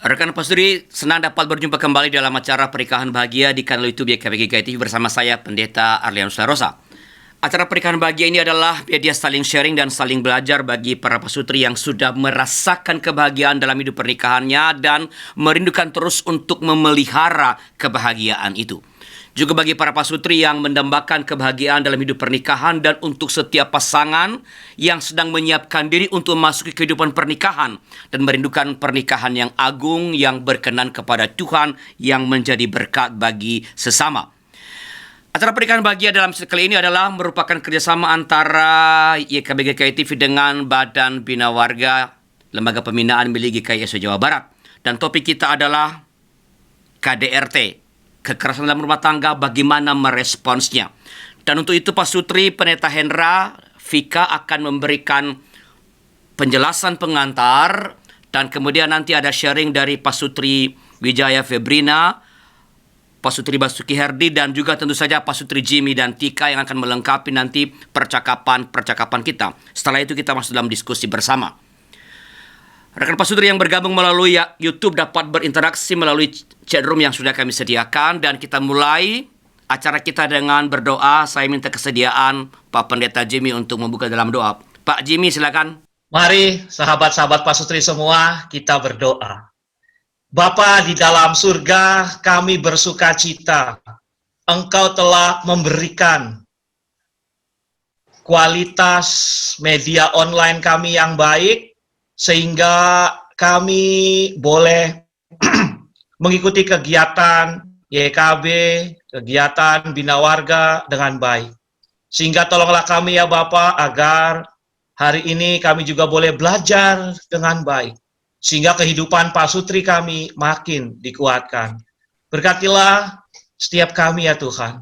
Rekan Pastori, senang dapat berjumpa kembali dalam acara Pernikahan Bahagia di kanal YouTube YKBG TV bersama saya, Pendeta Arlianus Larosa. Acara Pernikahan Bahagia ini adalah media saling sharing dan saling belajar bagi para pasutri yang sudah merasakan kebahagiaan dalam hidup pernikahannya dan merindukan terus untuk memelihara kebahagiaan itu. Juga bagi para pasutri yang mendambakan kebahagiaan dalam hidup pernikahan dan untuk setiap pasangan yang sedang menyiapkan diri untuk memasuki kehidupan pernikahan dan merindukan pernikahan yang agung yang berkenan kepada Tuhan yang menjadi berkat bagi sesama. Acara Pernikahan Bahagia dalam sesi kali ini adalah merupakan kerjasama antara YKBG TV dengan Badan Bina Warga Lembaga Pembinaan milik GKI Jawa Barat. Dan topik kita adalah KDRT. Kekerasan dalam rumah tangga, bagaimana meresponsnya. Dan untuk itu Pasutri Pendeta Hendra Vika akan memberikan penjelasan pengantar dan kemudian nanti ada sharing dari Pasutri Wijaya Febrina, Pasutri Basuki Herdi dan juga tentu saja Pasutri Jimmy dan Tika yang akan melengkapi nanti percakapan kita. Setelah itu kita masuk dalam diskusi bersama. Rekan pasutri yang bergabung melalui YouTube dapat berinteraksi melalui chat room yang sudah kami sediakan dan kita mulai acara kita dengan berdoa. Saya minta kesediaan Pak Pendeta Jimmy untuk membuka dalam doa. Pak Jimmy silakan. Mari sahabat-sahabat pasutri semua kita berdoa. Bapa di dalam surga, kami bersuka cita. Engkau telah memberikan kualitas media online kami yang baik, sehingga kami boleh mengikuti kegiatan YKB, kegiatan Bina Warga dengan baik. Sehingga tolonglah kami ya Bapak, agar hari ini kami juga boleh belajar dengan baik. Sehingga kehidupan pasutri kami makin dikuatkan. Berkatilah setiap kami ya Tuhan,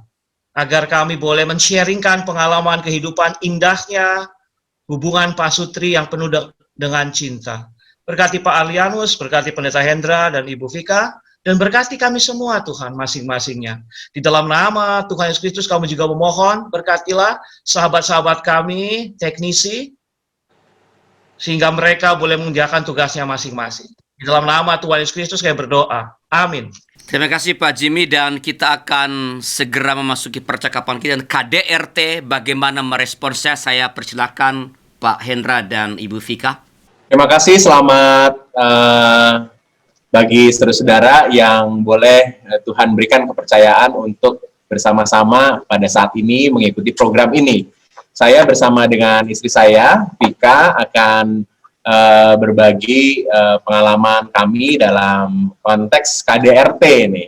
agar kami boleh men-sharingkan pengalaman kehidupan indahnya, hubungan pasutri yang penuh dengan cinta. Berkati Pak Arlianus, berkati Pendeta Hendra dan Ibu Vika, dan berkati kami semua Tuhan masing-masingnya. Di dalam nama Tuhan Yesus Kristus kami juga memohon, berkatilah sahabat-sahabat kami, teknisi, sehingga mereka boleh mengerjakan tugasnya masing-masing. Di dalam nama Tuhan Yesus Kristus kami berdoa. Amin. Terima kasih Pak Jimmy dan kita akan segera memasuki percakapan kita. Dan KDRT bagaimana meresponsnya, saya persilakan Pak Hendra dan Ibu Vika. Terima kasih, selamat bagi saudara-saudara yang boleh Tuhan berikan kepercayaan untuk bersama-sama pada saat ini mengikuti program ini. Saya bersama dengan istri saya, Vika, akan berbagi pengalaman kami dalam konteks KDRT ini.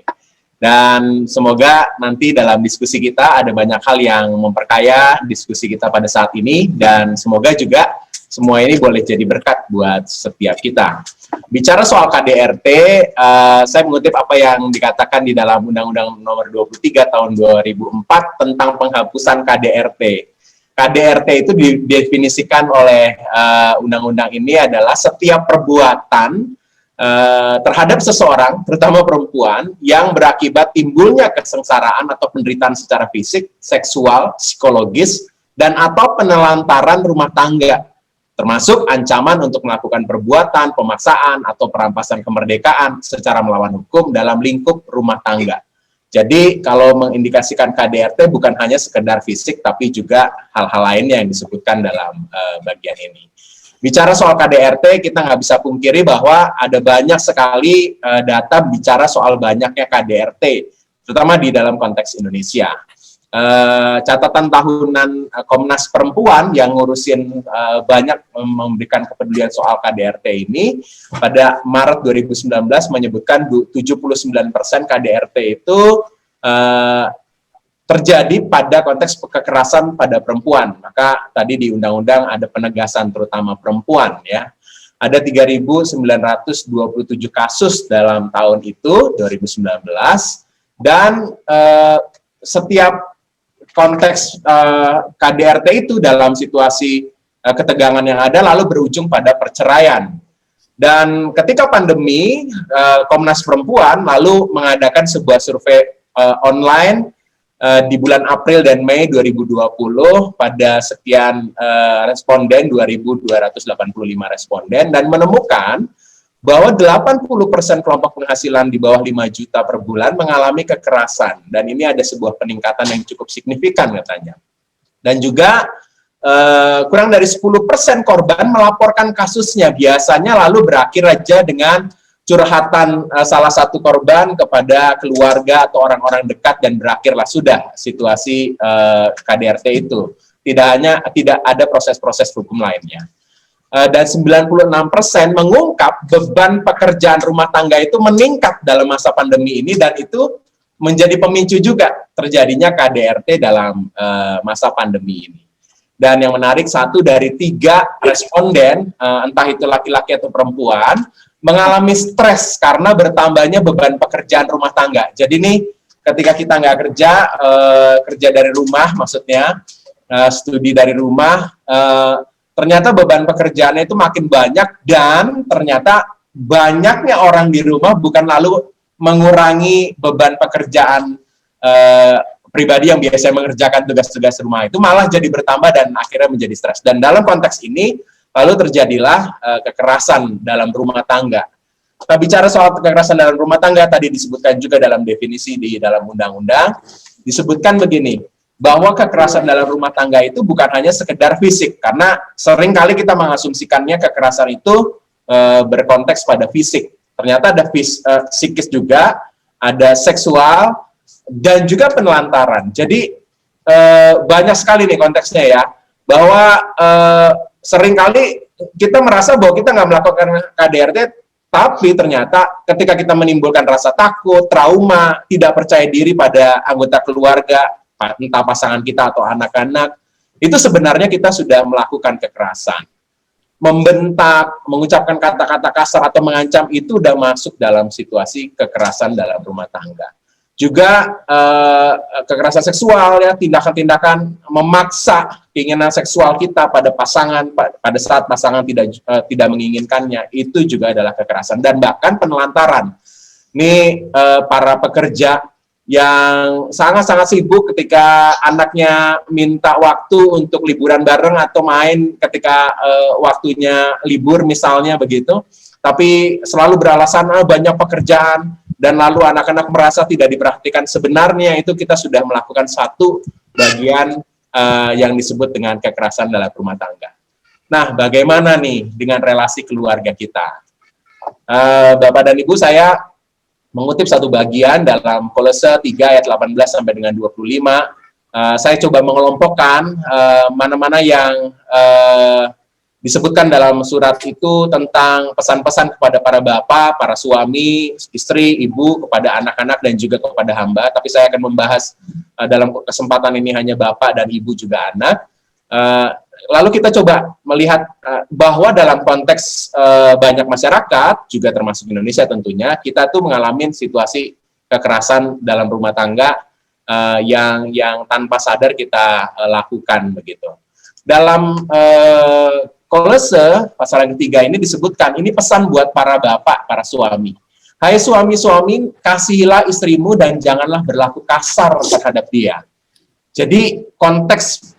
Dan semoga nanti dalam diskusi kita ada banyak hal yang memperkaya diskusi kita pada saat ini, dan semoga juga semua ini boleh jadi berkat buat setiap kita. Bicara soal KDRT, saya mengutip apa yang dikatakan di dalam Undang-Undang Nomor 23 Tahun 2004 tentang penghapusan KDRT. KDRT itu didefinisikan oleh undang-undang ini adalah setiap perbuatan terhadap seseorang, terutama perempuan, yang berakibat timbulnya kesengsaraan atau penderitaan secara fisik, seksual, psikologis, dan atau penelantaran rumah tangga, termasuk ancaman untuk melakukan perbuatan, pemaksaan, atau perampasan kemerdekaan secara melawan hukum dalam lingkup rumah tangga. Jadi, kalau mengindikasikan KDRT bukan hanya sekedar fisik, tapi juga hal-hal lainnya yang disebutkan dalam bagian ini. Bicara soal KDRT, kita nggak bisa pungkiri bahwa ada banyak sekali data bicara soal banyaknya KDRT, terutama di dalam konteks Indonesia. Catatan tahunan Komnas Perempuan yang ngurusin banyak memberikan kepedulian soal KDRT ini, pada Maret 2019 menyebutkan 79% KDRT itu terjadi pada konteks kekerasan pada perempuan. Maka tadi di undang-undang ada penegasan terutama perempuan ya. Ada 3.927 kasus dalam tahun itu 2019, dan setiap konteks KDRT itu dalam situasi ketegangan yang ada lalu berujung pada perceraian. Dan ketika pandemi, Komnas Perempuan lalu mengadakan sebuah survei online di bulan April dan Mei 2020 pada sekian responden, 2.285 responden, dan menemukan bahwa 80% kelompok penghasilan di bawah 5 juta per bulan mengalami kekerasan, dan ini ada sebuah peningkatan yang cukup signifikan katanya. Dan juga kurang dari 10% korban melaporkan kasusnya, biasanya lalu berakhir aja dengan curhatan salah satu korban kepada keluarga atau orang-orang dekat, dan berakhirlah sudah situasi KDRT itu. Tidak ada proses-proses hukum lainnya. Dan 96% mengungkap beban pekerjaan rumah tangga itu meningkat dalam masa pandemi ini, dan itu menjadi pemicu juga terjadinya KDRT dalam masa pandemi ini. Dan yang menarik, 1 dari 3 responden, entah itu laki-laki atau perempuan, mengalami stres karena bertambahnya beban pekerjaan rumah tangga. Jadi nih, ketika kita nggak kerja dari rumah, maksudnya studi dari rumah, ternyata beban pekerjaannya itu makin banyak, dan ternyata banyaknya orang di rumah bukan lalu mengurangi beban pekerjaan pribadi yang biasanya mengerjakan tugas-tugas rumah, itu malah jadi bertambah dan akhirnya menjadi stres. Dan dalam konteks ini, lalu terjadilah kekerasan dalam rumah tangga. Nah, bicara soal kekerasan dalam rumah tangga, tadi disebutkan juga dalam definisi di dalam undang-undang, disebutkan begini, bahwa kekerasan dalam rumah tangga itu bukan hanya sekedar fisik, karena sering kali kita mengasumsikannya kekerasan itu berkonteks pada fisik. Ternyata ada psikis juga, ada seksual, dan juga penelantaran. Jadi banyak sekali nih konteksnya ya, bahwa seringkali kita merasa bahwa kita nggak melakukan KDRT, tapi ternyata ketika kita menimbulkan rasa takut, trauma, tidak percaya diri pada anggota keluarga, entah pasangan kita atau anak-anak, itu sebenarnya kita sudah melakukan kekerasan. Membentak, mengucapkan kata-kata kasar atau mengancam, itu udah masuk dalam situasi kekerasan dalam rumah tangga. Juga kekerasan seksual, ya, tindakan-tindakan memaksa keinginan seksual kita pada pasangan pada saat pasangan tidak menginginkannya, itu juga adalah kekerasan. Dan bahkan penelantaran. Ini para pekerja yang sangat-sangat sibuk ketika anaknya minta waktu untuk liburan bareng atau main ketika waktunya libur misalnya begitu, tapi selalu beralasan banyak pekerjaan, dan lalu anak-anak merasa tidak diperhatikan. Sebenarnya itu kita sudah melakukan satu bagian yang disebut dengan kekerasan dalam rumah tangga. Nah, bagaimana nih dengan relasi keluarga kita? Bapak dan Ibu, saya mengutip satu bagian dalam Kolose 3 ayat 18 sampai dengan 25. Saya coba mengelompokkan mana-mana yang disebutkan dalam surat itu tentang pesan-pesan kepada para bapak, para suami, istri, ibu, kepada anak-anak, dan juga kepada hamba. Tapi saya akan membahas dalam kesempatan ini hanya bapak dan ibu juga anak. Lalu kita coba melihat bahwa dalam konteks banyak masyarakat, juga termasuk Indonesia tentunya, kita tuh mengalami situasi kekerasan dalam rumah tangga yang tanpa sadar kita lakukan begitu. Dalam Kolose pasal yang ketiga ini disebutkan, ini pesan buat para bapak, para suami. Hai suami-suami, kasihilah istrimu dan janganlah berlaku kasar terhadap dia. Jadi konteks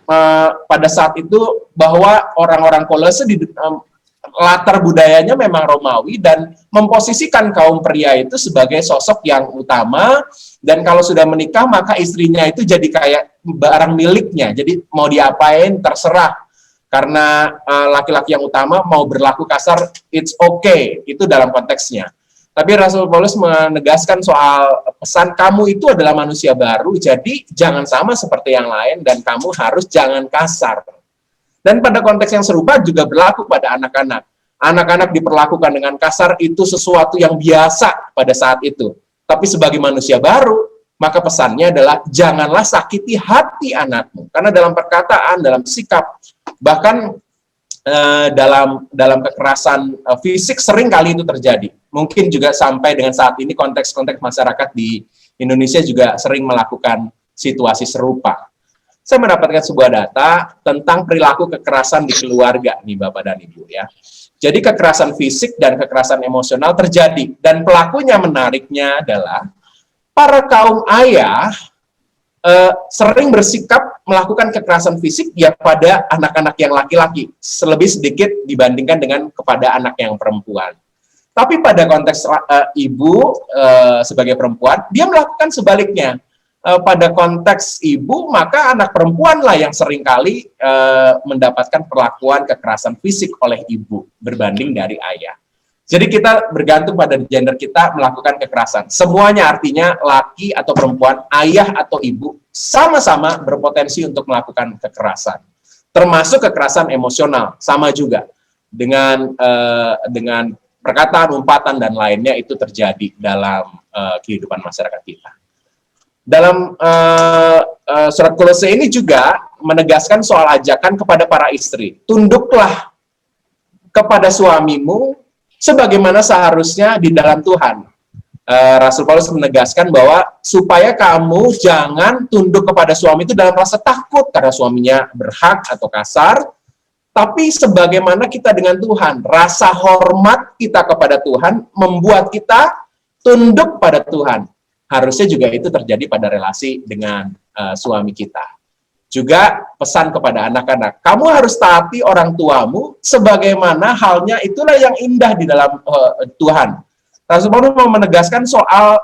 pada saat itu bahwa orang-orang Kolose latar budayanya memang Romawi, dan memposisikan kaum pria itu sebagai sosok yang utama, dan kalau sudah menikah maka istrinya itu jadi kayak barang miliknya, jadi mau diapain terserah. Karena laki-laki yang utama mau berlaku kasar, it's okay, itu dalam konteksnya. Tapi Rasul Paulus menegaskan soal pesan, kamu itu adalah manusia baru, jadi jangan sama seperti yang lain, dan kamu harus jangan kasar. Dan pada konteks yang serupa juga berlaku pada anak-anak. Anak-anak diperlakukan dengan kasar, itu sesuatu yang biasa pada saat itu. Tapi sebagai manusia baru, maka pesannya adalah janganlah sakiti hati anakmu. Karena dalam perkataan, dalam sikap, bahkan dalam kekerasan fisik sering kali itu terjadi. Mungkin juga sampai dengan saat ini konteks-konteks masyarakat di Indonesia juga sering melakukan situasi serupa. Saya mendapatkan sebuah data tentang perilaku kekerasan di keluarga nih Bapak dan Ibu ya. Jadi kekerasan fisik dan kekerasan emosional terjadi, dan pelakunya menariknya adalah para kaum ayah sering bersikap melakukan kekerasan fisik ya pada anak-anak yang laki-laki, lebih sedikit dibandingkan dengan kepada anak yang perempuan. Tapi pada konteks ibu sebagai perempuan, dia melakukan sebaliknya. Pada konteks ibu, maka anak perempuan lah yang seringkali mendapatkan perlakuan kekerasan fisik oleh ibu berbanding dari ayah. Jadi kita bergantung pada gender kita melakukan kekerasan. Semuanya artinya laki atau perempuan, ayah atau ibu, sama-sama berpotensi untuk melakukan kekerasan. Termasuk kekerasan emosional, sama juga. Dengan perkataan, umpatan, dan lainnya itu terjadi dalam kehidupan masyarakat kita. Dalam surat Kolose ini juga menegaskan soal ajakan kepada para istri. Tunduklah kepada suamimu sebagaimana seharusnya di dalam Tuhan. Rasul Paulus menegaskan bahwa supaya kamu jangan tunduk kepada suami itu dalam rasa takut karena suaminya berhak atau kasar, tapi sebagaimana kita dengan Tuhan, rasa hormat kita kepada Tuhan membuat kita tunduk pada Tuhan. Harusnya juga itu terjadi pada relasi dengan suami kita. Juga pesan kepada anak-anak, kamu harus taati orang tuamu sebagaimana halnya itulah yang indah di dalam Tuhan. Rasul Paulus mau menegaskan soal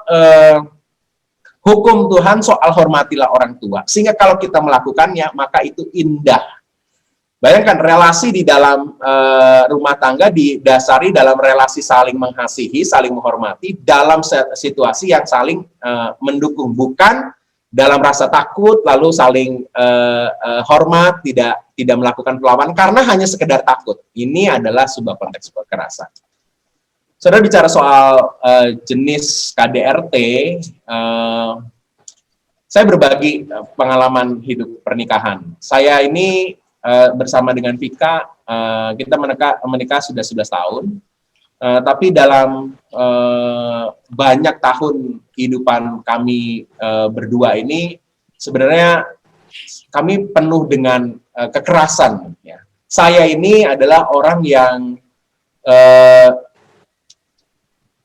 hukum Tuhan, soal hormatilah orang tua. Sehingga kalau kita melakukannya, maka itu indah. Bayangkan, relasi di dalam rumah tangga didasari dalam relasi saling mengasihi, saling menghormati, dalam situasi yang saling mendukung. Bukan dalam rasa takut, lalu saling hormat, tidak melakukan perlawanan, karena hanya sekedar takut. Ini adalah sebuah konteks kekerasan. Saudara bicara soal jenis KDRT, saya berbagi pengalaman hidup pernikahan. Saya ini bersama dengan Vika, kita menikah sudah 11 tahun, tapi dalam banyak tahun kehidupan kami berdua ini, sebenarnya kami penuh dengan kekerasan. Ya. Saya ini adalah orang yang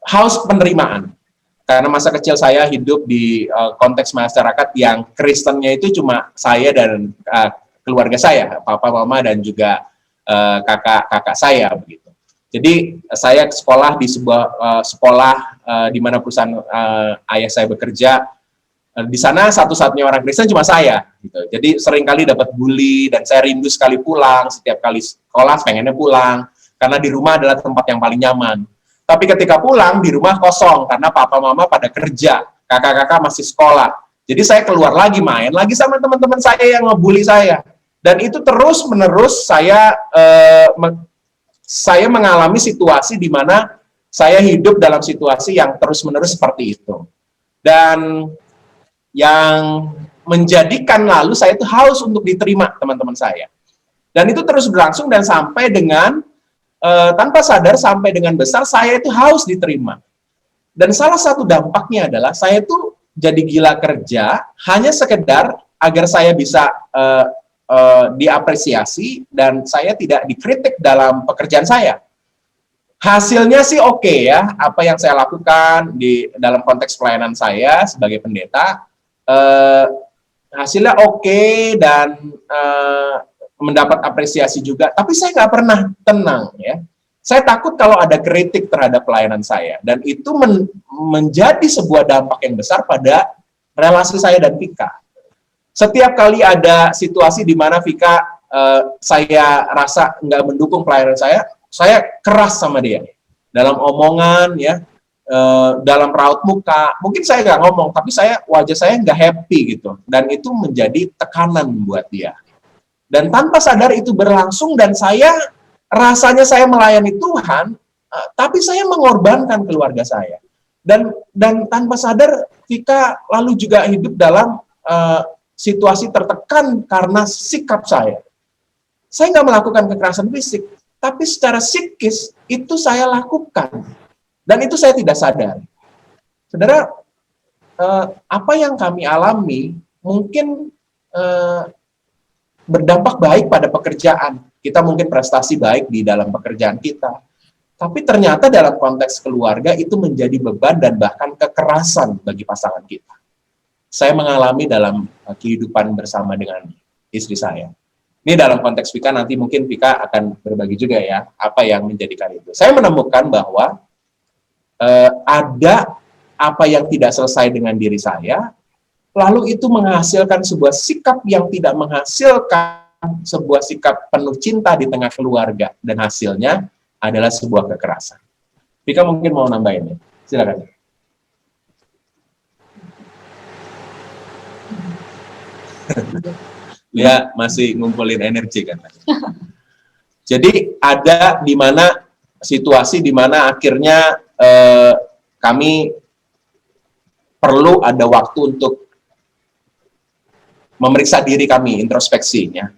haus penerimaan. Karena masa kecil saya hidup di konteks masyarakat yang Kristennya itu cuma saya dan keluarga saya, papa, mama, dan juga kakak saya begitu. Jadi saya sekolah di sebuah sekolah di mana perusahaan ayah saya bekerja. Di sana satu-satunya orang Kristen cuma saya. Gitu. Jadi seringkali dapat bully dan saya rindu sekali pulang. Setiap kali sekolah pengennya pulang karena di rumah adalah tempat yang paling nyaman. Tapi ketika pulang di rumah kosong karena papa mama pada kerja, kakak-kakak masih sekolah. Jadi saya keluar lagi main lagi sama teman-teman saya yang ngebully saya. Dan itu terus-menerus saya mengalami situasi di mana saya hidup dalam situasi yang terus-menerus seperti itu. Dan yang menjadikan lalu saya itu haus untuk diterima teman-teman saya. Dan itu terus berlangsung dan sampai dengan tanpa sadar sampai dengan besar saya itu haus diterima. Dan salah satu dampaknya adalah saya itu jadi gila kerja hanya sekedar agar saya bisa diapresiasi dan saya tidak dikritik dalam pekerjaan saya. Hasilnya sih oke ya, apa yang saya lakukan di dalam konteks pelayanan saya sebagai pendeta, hasilnya oke dan mendapat apresiasi juga, tapi saya nggak pernah tenang ya. Saya takut kalau ada kritik terhadap pelayanan saya, dan itu menjadi sebuah dampak yang besar pada relasi saya dan Vika. Setiap kali ada situasi di mana Vika saya rasa nggak mendukung pelayanan saya keras sama dia dalam omongan ya, dalam raut muka. Mungkin saya nggak ngomong, tapi wajah saya nggak happy gitu, dan itu menjadi tekanan buat dia. Dan tanpa sadar itu berlangsung dan rasanya saya melayani Tuhan, tapi saya mengorbankan keluarga saya. Dan tanpa sadar Vika lalu juga hidup dalam situasi tertekan karena sikap saya. Saya nggak melakukan kekerasan fisik, tapi secara psikis itu saya lakukan. Dan itu saya tidak sadar. Saudara, apa yang kami alami mungkin berdampak baik pada pekerjaan. Kita mungkin prestasi baik di dalam pekerjaan kita. Tapi ternyata dalam konteks keluarga itu menjadi beban dan bahkan kekerasan bagi pasangan kita. Saya mengalami dalam kehidupan bersama dengan istri saya. Ini dalam konteks Vika, nanti mungkin Vika akan berbagi juga ya, apa yang menjadikan itu. Saya menemukan bahwa ada apa yang tidak selesai dengan diri saya, lalu itu menghasilkan sebuah sikap yang tidak menghasilkan sebuah sikap penuh cinta di tengah keluarga, dan hasilnya adalah sebuah kekerasan. Vika mungkin mau nambahin ya, silakan. Ya, masih ngumpulin energi kan. Jadi ada di mana situasi di mana akhirnya kami perlu ada waktu untuk memeriksa diri kami, introspeksinya.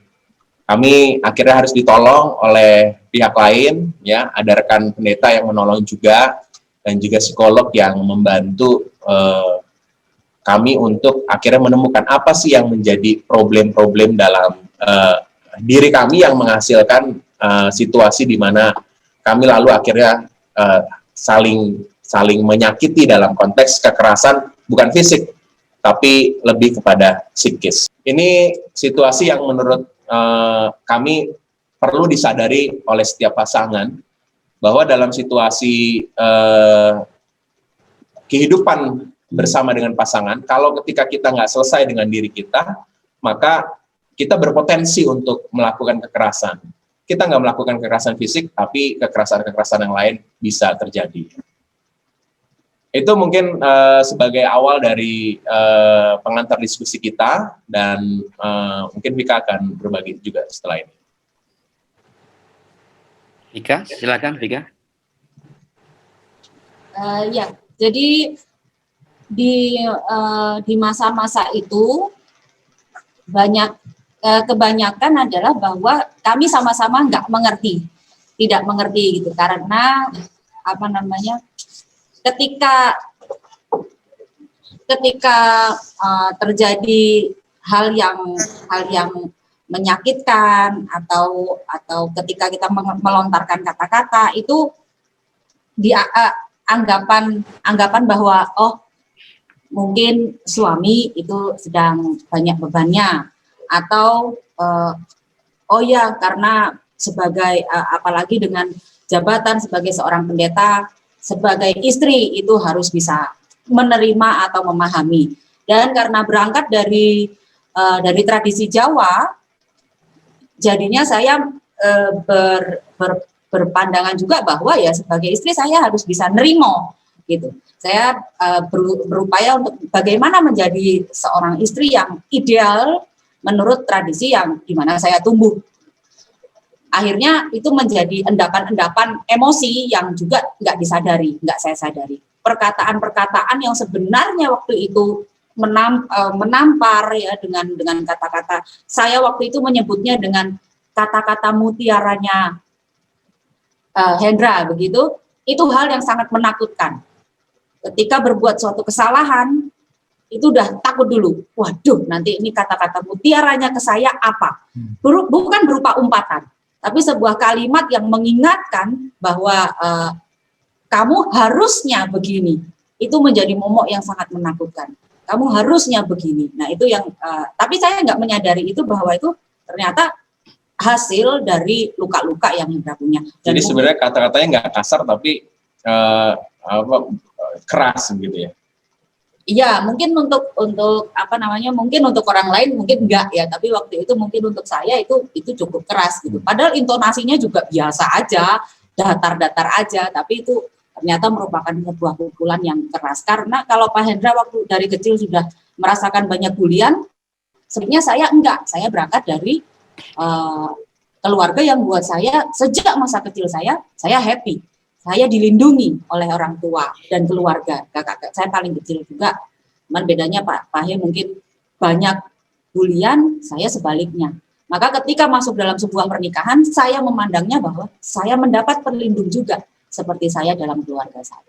Kami akhirnya harus ditolong oleh pihak lain, ya, ada rekan pendeta yang menolong juga, dan juga psikolog yang membantu kami untuk akhirnya menemukan apa sih yang menjadi problem-problem dalam diri kami yang menghasilkan situasi di mana kami lalu akhirnya saling menyakiti dalam konteks kekerasan, bukan fisik, tapi lebih kepada psikis. Ini situasi yang menurut kami perlu disadari oleh setiap pasangan, bahwa dalam situasi kehidupan bersama dengan pasangan, kalau ketika kita nggak selesai dengan diri kita, maka kita berpotensi untuk melakukan kekerasan. Kita nggak melakukan kekerasan fisik, tapi kekerasan-kekerasan yang lain bisa terjadi. Itu mungkin sebagai awal dari pengantar diskusi kita, dan mungkin Vika akan berbagi juga setelah ini. Vika, silakan Vika. Ya, jadi di masa-masa itu kebanyakan adalah bahwa kami sama-sama nggak mengerti, tidak mengerti gitu, karena apa namanya, ketika terjadi hal yang menyakitkan atau ketika kita melontarkan kata-kata itu anggapan bahwa mungkin suami itu sedang banyak bebannya, atau oh ya, karena sebagai apalagi dengan jabatan sebagai seorang pendeta, sebagai istri itu harus bisa menerima atau memahami. Dan karena berangkat dari tradisi Jawa, jadinya saya berpandangan juga bahwa ya sebagai istri saya harus bisa nerimo gitu. Saya berupaya untuk bagaimana menjadi seorang istri yang ideal menurut tradisi yang dimana saya tumbuh. Akhirnya itu menjadi endapan-endapan emosi yang juga nggak saya sadari. Perkataan-perkataan yang sebenarnya waktu itu menampar ya dengan kata-kata. Saya waktu itu menyebutnya dengan kata-kata mutiaranya Hendra begitu. Itu hal yang sangat menakutkan. Ketika berbuat suatu kesalahan, itu udah takut dulu. Waduh, nanti ini kata-kata mutiaranya ke saya apa? Bukan berupa umpatan, tapi sebuah kalimat yang mengingatkan bahwa kamu harusnya begini. Itu menjadi momok yang sangat menakutkan. Kamu harusnya begini. Nah itu yang, tapi saya nggak menyadari itu bahwa itu ternyata hasil dari luka-luka yang Hendra punya. Dan jadi sebenarnya kata-katanya nggak kasar, tapi keras gitu ya. Iya, mungkin untuk apa namanya, mungkin untuk orang lain mungkin enggak ya, tapi waktu itu mungkin untuk saya itu cukup keras gitu. Padahal intonasinya juga biasa aja, datar-datar aja, tapi itu ternyata merupakan sebuah pukulan yang keras. Karena kalau Pak Hendra waktu dari kecil sudah merasakan banyak bulian, sebenarnya saya enggak. Saya berangkat dari keluarga yang buat saya sejak masa kecil saya happy. Saya dilindungi oleh orang tua dan keluarga. Kakak saya paling kecil juga. Cuman bedanya Pak He mungkin banyak bulian, saya sebaliknya. Maka ketika masuk dalam sebuah pernikahan, saya memandangnya bahwa saya mendapat perlindung juga seperti saya dalam keluarga saya.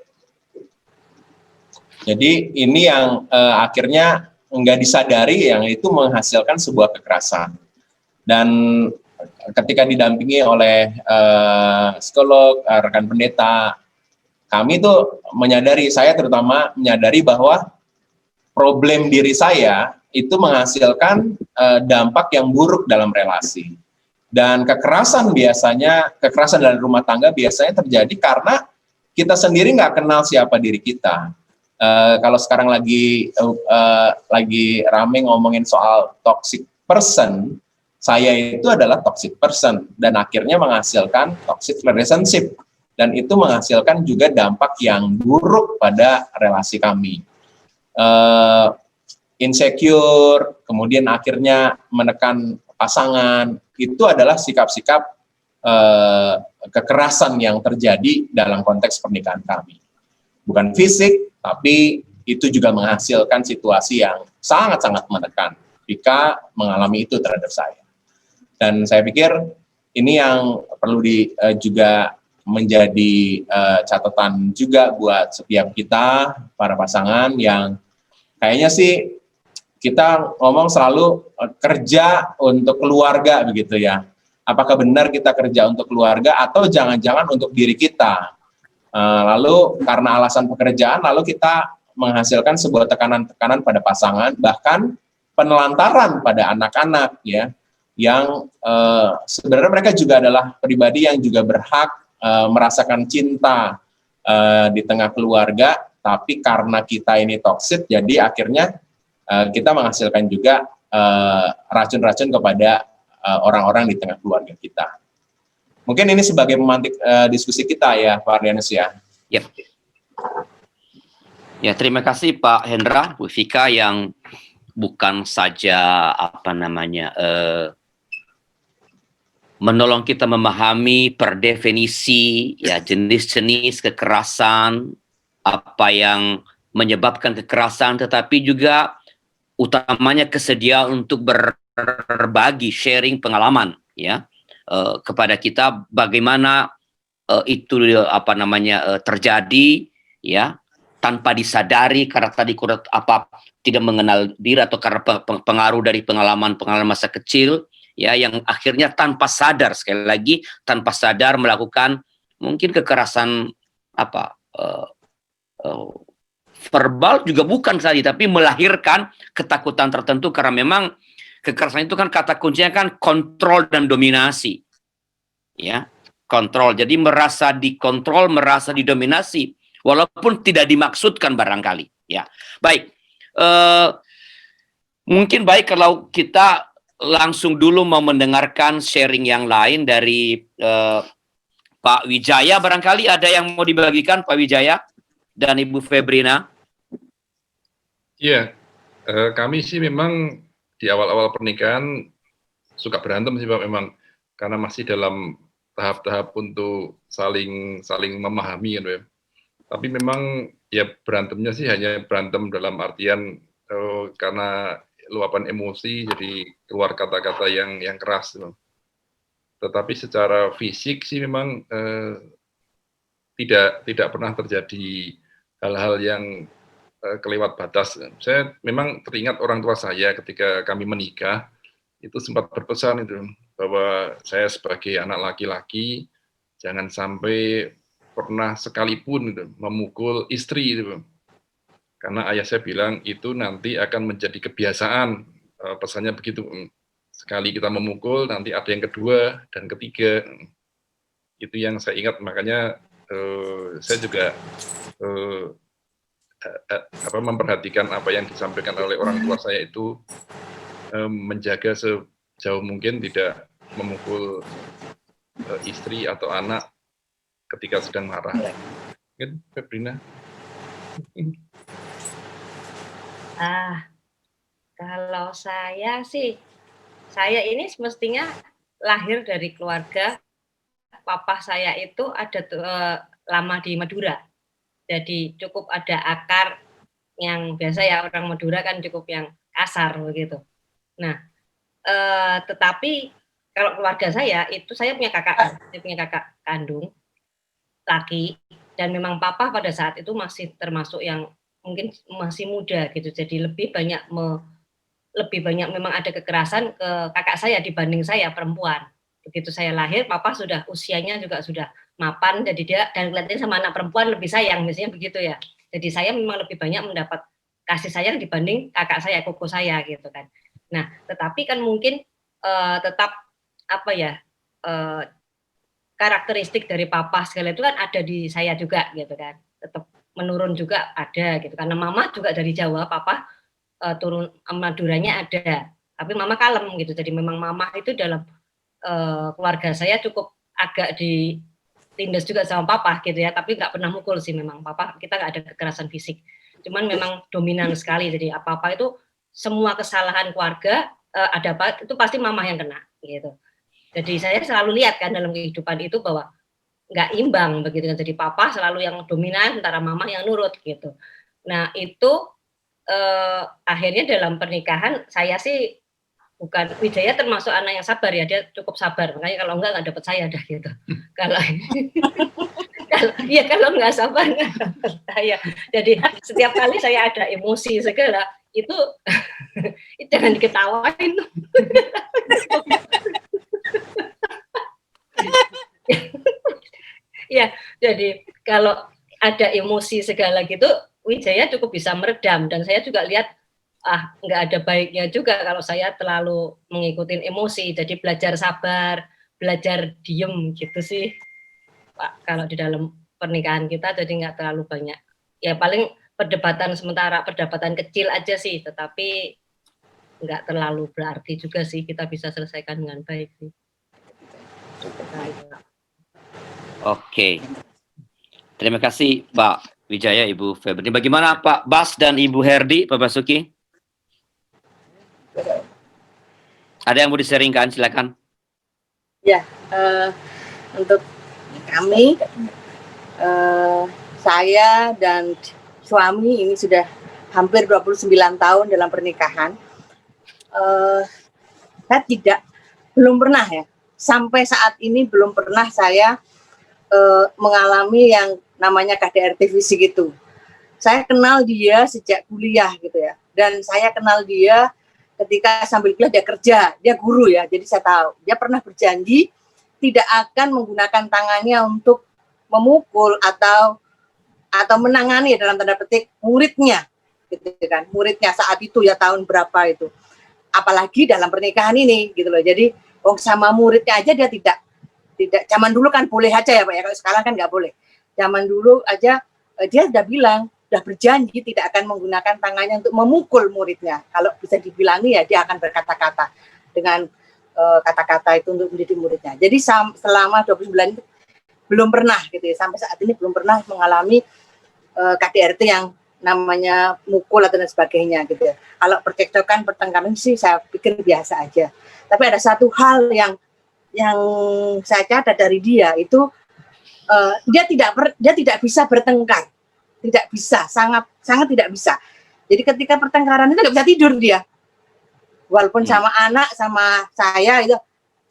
Jadi ini yang akhirnya nggak disadari, yang itu menghasilkan sebuah kekerasan. Dan ketika didampingi oleh psikolog, rekan pendeta, kami tuh menyadari, saya terutama menyadari bahwa problem diri saya itu menghasilkan dampak yang buruk dalam relasi. Dan kekerasan dalam rumah tangga biasanya terjadi karena kita sendiri nggak kenal siapa diri kita. Kalau sekarang lagi rame ngomongin soal toxic person, saya itu adalah toxic person dan akhirnya menghasilkan toxic relationship dan itu menghasilkan juga dampak yang buruk pada relasi kami. Insecure, kemudian akhirnya menekan pasangan, itu adalah sikap-sikap kekerasan yang terjadi dalam konteks pernikahan kami. Bukan fisik, tapi itu juga menghasilkan situasi yang sangat-sangat menekan jika mengalami itu terhadap saya. Dan saya pikir ini yang perlu juga menjadi catatan juga buat setiap kita, para pasangan yang kayaknya sih kita ngomong selalu kerja untuk keluarga begitu ya. Apakah benar kita kerja untuk keluarga atau jangan-jangan untuk diri kita? Lalu karena alasan pekerjaan, lalu kita menghasilkan sebuah tekanan-tekanan pada pasangan, bahkan penelantaran pada anak-anak ya, yang sebenarnya mereka juga adalah pribadi yang juga berhak merasakan cinta di tengah keluarga, tapi karena kita ini toksik, jadi akhirnya kita menghasilkan juga racun-racun kepada orang-orang di tengah keluarga kita. Mungkin ini sebagai pemantik diskusi kita ya, Pak Arlianus ya. Yep. Ya, terima kasih Pak Hendra, Bu Vika yang bukan saja menolong kita memahami per definisi ya jenis-jenis kekerasan, apa yang menyebabkan kekerasan, tetapi juga utamanya kesediaan untuk berbagi, sharing pengalaman ya. Kepada kita bagaimana itu terjadi ya tanpa disadari karena tadi tidak mengenal diri atau karena pengaruh dari pengalaman masa kecil ya yang akhirnya tanpa sadar, sekali lagi tanpa sadar melakukan mungkin kekerasan verbal juga bukan saja, tapi melahirkan ketakutan tertentu karena memang kekerasan itu kan kata kuncinya kan kontrol dan dominasi. Ya, kontrol. Jadi merasa dikontrol, merasa didominasi walaupun tidak dimaksudkan barangkali, ya. Baik. Mungkin baik kalau kita langsung dulu mau mendengarkan sharing yang lain dari Pak Wijaya, barangkali ada yang mau dibagikan Pak Wijaya dan Ibu Febrina. Iya, kami sih memang di awal-awal pernikahan suka berantem sih Pak, memang karena masih dalam tahap-tahap untuk saling memahami gitu ya. Tapi memang ya berantemnya sih hanya berantem dalam artian karena luapan emosi jadi keluar kata-kata yang keras gitu. Tetapi secara fisik sih memang tidak pernah terjadi hal-hal yang kelewat batas. Saya memang teringat orang tua saya ketika kami menikah, itu sempat berpesan itu, bahwa saya sebagai anak laki-laki, jangan sampai pernah sekalipun itu, memukul istri. Itu. Karena ayah saya bilang, itu nanti akan menjadi kebiasaan, pesannya begitu. Sekali kita memukul, nanti ada yang kedua dan ketiga. Itu yang saya ingat, makanya saya juga memperhatikan apa yang disampaikan oleh orang tua saya itu menjaga sejauh mungkin tidak memukul istri atau anak ketika sedang marah. Mungkin Febrina. Kalau saya sih, saya ini semestinya lahir dari keluarga papa saya itu ada lama di Madura. Jadi cukup ada akar yang biasa ya orang Madura kan cukup yang kasar begitu. Nah, tetapi kalau keluarga saya itu saya punya kakak kandung laki dan memang papa pada saat itu masih termasuk yang mungkin masih muda gitu. Jadi lebih banyak memang ada kekerasan ke kakak saya dibanding saya perempuan. Begitu saya lahir, papa sudah usianya juga sudah mapan, jadi dia dan kelihatannya sama anak perempuan lebih sayang, misalnya begitu ya. Jadi saya memang lebih banyak mendapat kasih sayang dibanding kakak saya, koko saya gitu kan. Nah, tetapi kan mungkin tetap karakteristik dari papa segala itu kan ada di saya juga gitu kan, tetap menurun juga ada gitu, karena mama juga dari Jawa, papa turun Maduranya ada, tapi mama kalem gitu, jadi memang mama itu dalam keluarga saya cukup agak ditindas juga sama papa gitu ya, tapi nggak pernah mukul sih, memang papa kita nggak ada kekerasan fisik, cuman memang dominan sekali, jadi apa-apa itu semua kesalahan keluarga ada apa itu pasti mama yang kena gitu. Jadi saya selalu lihat kan dalam kehidupan itu bahwa nggak imbang begitu kan. Jadi papa selalu yang dominan, sementara mama yang nurut gitu. Nah itu akhirnya dalam pernikahan saya sih bukan, Wijaya termasuk anak yang sabar ya, dia cukup sabar. Makanya kalau enggak dapat saya dah gitu. Kalau kalau nggak sabar nggak dapat saya. Jadi setiap kali saya ada emosi segala itu jangan diketawain. Ya, jadi kalau ada emosi segala gitu, Wijaya cukup bisa meredam, dan saya juga lihat nggak ada baiknya juga kalau saya terlalu mengikuti emosi. Jadi belajar sabar, belajar diem gitu sih, Pak. Kalau di dalam pernikahan kita jadi nggak terlalu banyak. Ya paling perdebatan sementara, perdebatan kecil aja sih, tetapi nggak terlalu berarti juga sih, kita bisa selesaikan dengan baik sih. Oke. Terima kasih Pak Wijaya, Ibu Febri. Bagaimana Pak Bas dan Ibu Herdi, Pak Basuki? Ada yang mau di-sharingkan, silakan. Ya, untuk kami, saya dan suami ini sudah hampir 29 tahun dalam pernikahan. Saya belum pernah ya, sampai saat ini belum pernah saya mengalami yang namanya KDRT fisik itu. Saya kenal dia sejak kuliah gitu ya, dan saya kenal dia ketika sambil kuliah dia kerja, dia guru ya, jadi saya tahu dia pernah berjanji tidak akan menggunakan tangannya untuk memukul atau menangani dalam tanda petik muridnya, gitu kan, muridnya saat itu ya, tahun berapa itu, apalagi dalam pernikahan ini gitu loh. Jadi sama muridnya aja dia tidak, zaman dulu kan boleh aja ya Pak ya, kalau sekarang kan nggak boleh. Zaman dulu aja dia udah bilang, udah berjanji tidak akan menggunakan tangannya untuk memukul muridnya. Kalau bisa dibilangi ya dia akan berkata-kata dengan kata-kata itu untuk mendidik muridnya. Jadi selama 29 itu belum pernah gitu ya, sampai saat ini belum pernah mengalami KDRT yang namanya mukul atau dan sebagainya gitu ya. Kalau percekcokan, pertengkaran sih saya pikir biasa aja. Tapi ada satu hal yang saya catat dari dia itu, dia tidak bisa bertengkar, tidak bisa, sangat tidak bisa. Jadi ketika pertengkaran itu nggak bisa tidur dia, walaupun sama anak sama saya itu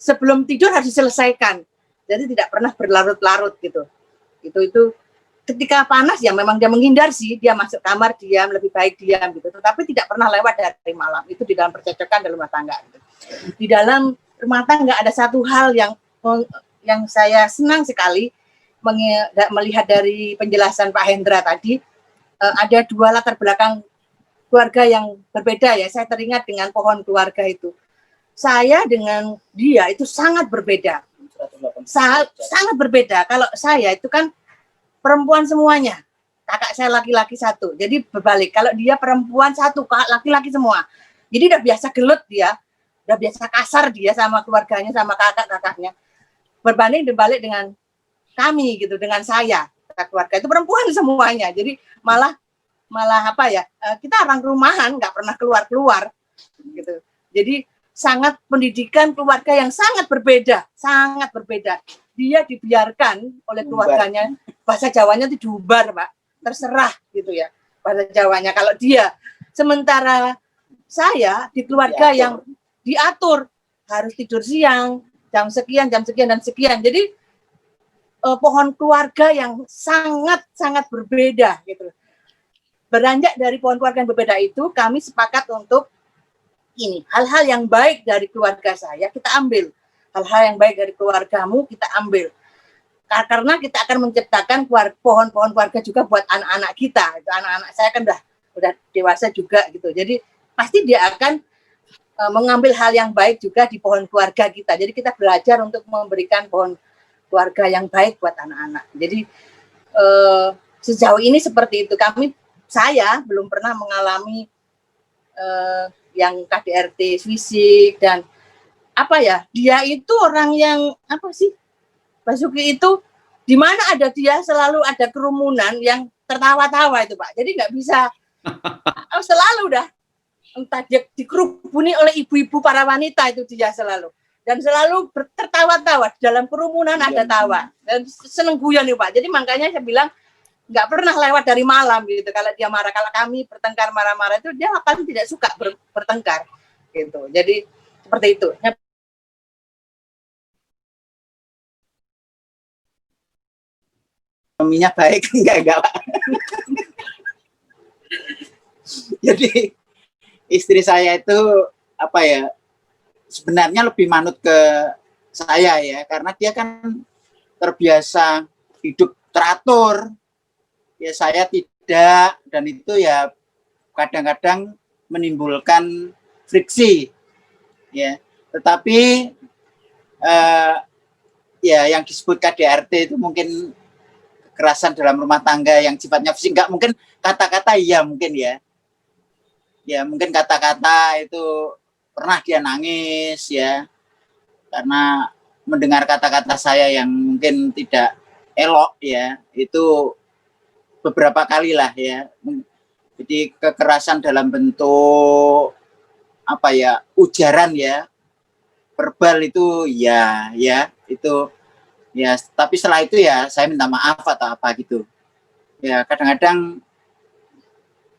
sebelum tidur harus diselesaikan. Jadi tidak pernah berlarut-larut gitu. Itu ketika panas ya memang dia menghindar sih, dia masuk kamar diam, lebih baik diam gitu. Tetapi tidak pernah lewat dari malam. Itu di dalam percekcokan dalam rumah tangga. Gitu. Di dalam rumah tangga ada satu hal yang saya senang sekali melihat dari penjelasan Pak Hendra tadi. Ada dua latar belakang keluarga yang berbeda ya. Saya teringat dengan pohon keluarga itu. Saya dengan dia itu sangat berbeda. Sangat berbeda. Kalau saya itu kan perempuan semuanya. Kakak saya laki-laki satu. Jadi berbalik. Kalau dia perempuan satu, laki-laki semua. Jadi udah biasa gelut dia. Udah biasa kasar dia sama keluarganya, sama kakak-kakaknya. Berbanding dibalik dengan kami gitu, dengan saya. Keluarga itu perempuan semuanya. Jadi malah apa ya, kita orang rumahan, nggak pernah keluar gitu. Jadi sangat pendidikan keluarga yang sangat berbeda. Dia dibiarkan oleh keluarganya, bahasa Jawanya itu diubar Pak, terserah gitu ya bahasa Jawanya kalau dia. Sementara saya di keluarga yang diatur, harus tidur siang, jam sekian dan sekian. Jadi pohon keluarga yang sangat berbeda gitu. Beranjak dari pohon keluarga yang berbeda itu, kami sepakat untuk ini, hal-hal yang baik dari keluarga saya kita ambil, hal-hal yang baik dari keluargamu kita ambil, karena kita akan menciptakan pohon-pohon keluarga juga buat anak-anak kita. Itu anak-anak saya kan udah dewasa juga gitu, jadi pasti dia akan mengambil hal yang baik juga di pohon keluarga kita. Jadi kita belajar untuk memberikan pohon keluarga yang baik buat anak-anak. Jadi sejauh ini seperti itu. Saya belum pernah mengalami yang KDRT fisik dan dia itu orang yang Basuki itu di mana ada dia selalu ada kerumunan yang tertawa-tawa itu Pak. Jadi nggak bisa selalu entah dia dikerubuni oleh ibu-ibu para wanita itu dia selalu. Dan selalu tertawa-tawa, dalam kerumunan ada tawa. Dan seneng guyon nih Pak. Jadi makanya saya bilang nggak pernah lewat dari malam gitu. Kalau dia marah, kalau kami bertengkar marah-marah itu dia akan tidak suka bertengkar gitu. Jadi seperti itu. Ekonominya baik enggak Pak. Jadi istri saya itu sebenarnya lebih manut ke saya ya, karena dia kan terbiasa hidup teratur ya, saya tidak, dan itu ya kadang-kadang menimbulkan friksi ya. Tetapi ya yang disebut KDRT itu mungkin kekerasan dalam rumah tangga yang sifatnya fisik, nggak mungkin kata-kata ya mungkin ya mungkin kata-kata itu pernah dia nangis ya karena mendengar kata-kata saya yang mungkin tidak elok ya, itu beberapa kali lah ya. Jadi kekerasan dalam bentuk ujaran ya, verbal itu ya itu ya, tapi setelah itu ya saya minta maaf atau apa gitu. Ya kadang-kadang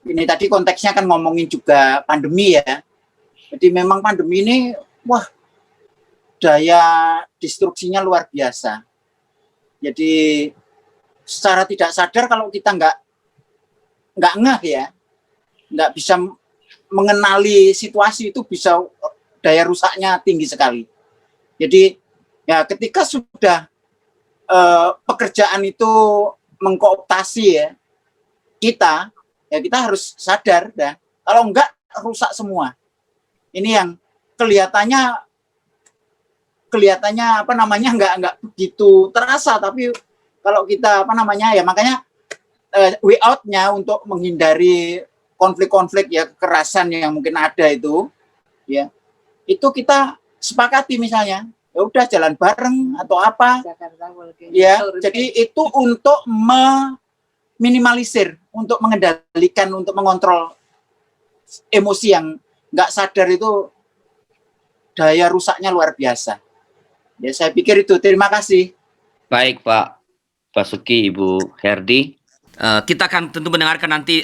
ini tadi konteksnya kan ngomongin juga pandemi ya. Jadi memang pandemi ini daya destruksinya luar biasa. Jadi secara tidak sadar kalau kita nggak ngeh ya, nggak bisa mengenali situasi itu, bisa daya rusaknya tinggi sekali. Jadi ya ketika sudah pekerjaan itu mengkooptasi ya kita harus sadar dah. Kalau enggak rusak semua. Ini yang kelihatannya enggak begitu terasa, tapi kalau kita ya makanya way out-nya untuk menghindari konflik-konflik ya, kekerasan yang mungkin ada itu ya, itu kita sepakati misalnya ya udah jalan bareng atau apa ya. Jadi itu untuk meminimalisir, untuk mengendalikan, untuk mengontrol emosi yang nggak sadar itu daya rusaknya luar biasa. Ya saya pikir itu. Terima kasih. Baik Pak Basuki, Ibu Herdi. Kita akan tentu mendengarkan nanti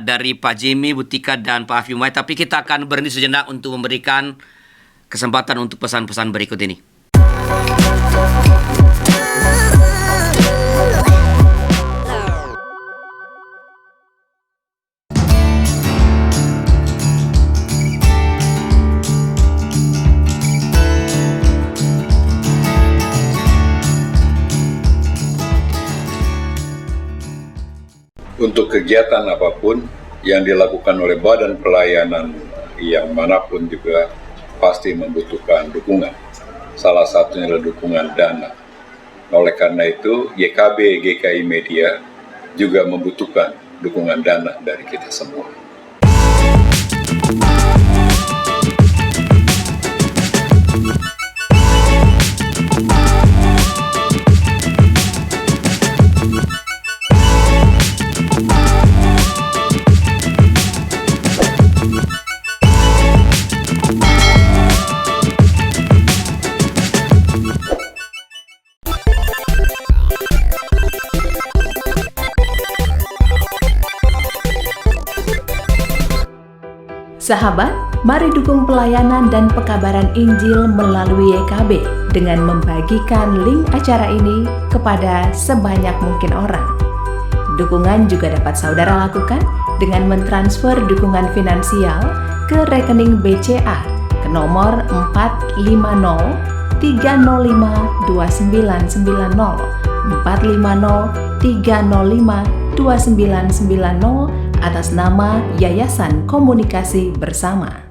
dari Pak Jimmy, Bu Tika, dan Pak Afyumai, tapi kita akan berhenti sejenak untuk memberikan kesempatan untuk pesan-pesan berikut ini. Untuk kegiatan apapun yang dilakukan oleh badan pelayanan yang manapun juga pasti membutuhkan dukungan. Salah satunya adalah dukungan dana. Oleh karena itu, YKB GKI Media juga membutuhkan dukungan dana dari kita semua. Sahabat, mari dukung pelayanan dan pekabaran Injil melalui YKB dengan membagikan link acara ini kepada sebanyak mungkin orang. Dukungan juga dapat saudara lakukan dengan mentransfer dukungan finansial ke rekening BCA ke nomor 450 305 2990 450 305 2990 atas nama Yayasan Komunikasi Bersama.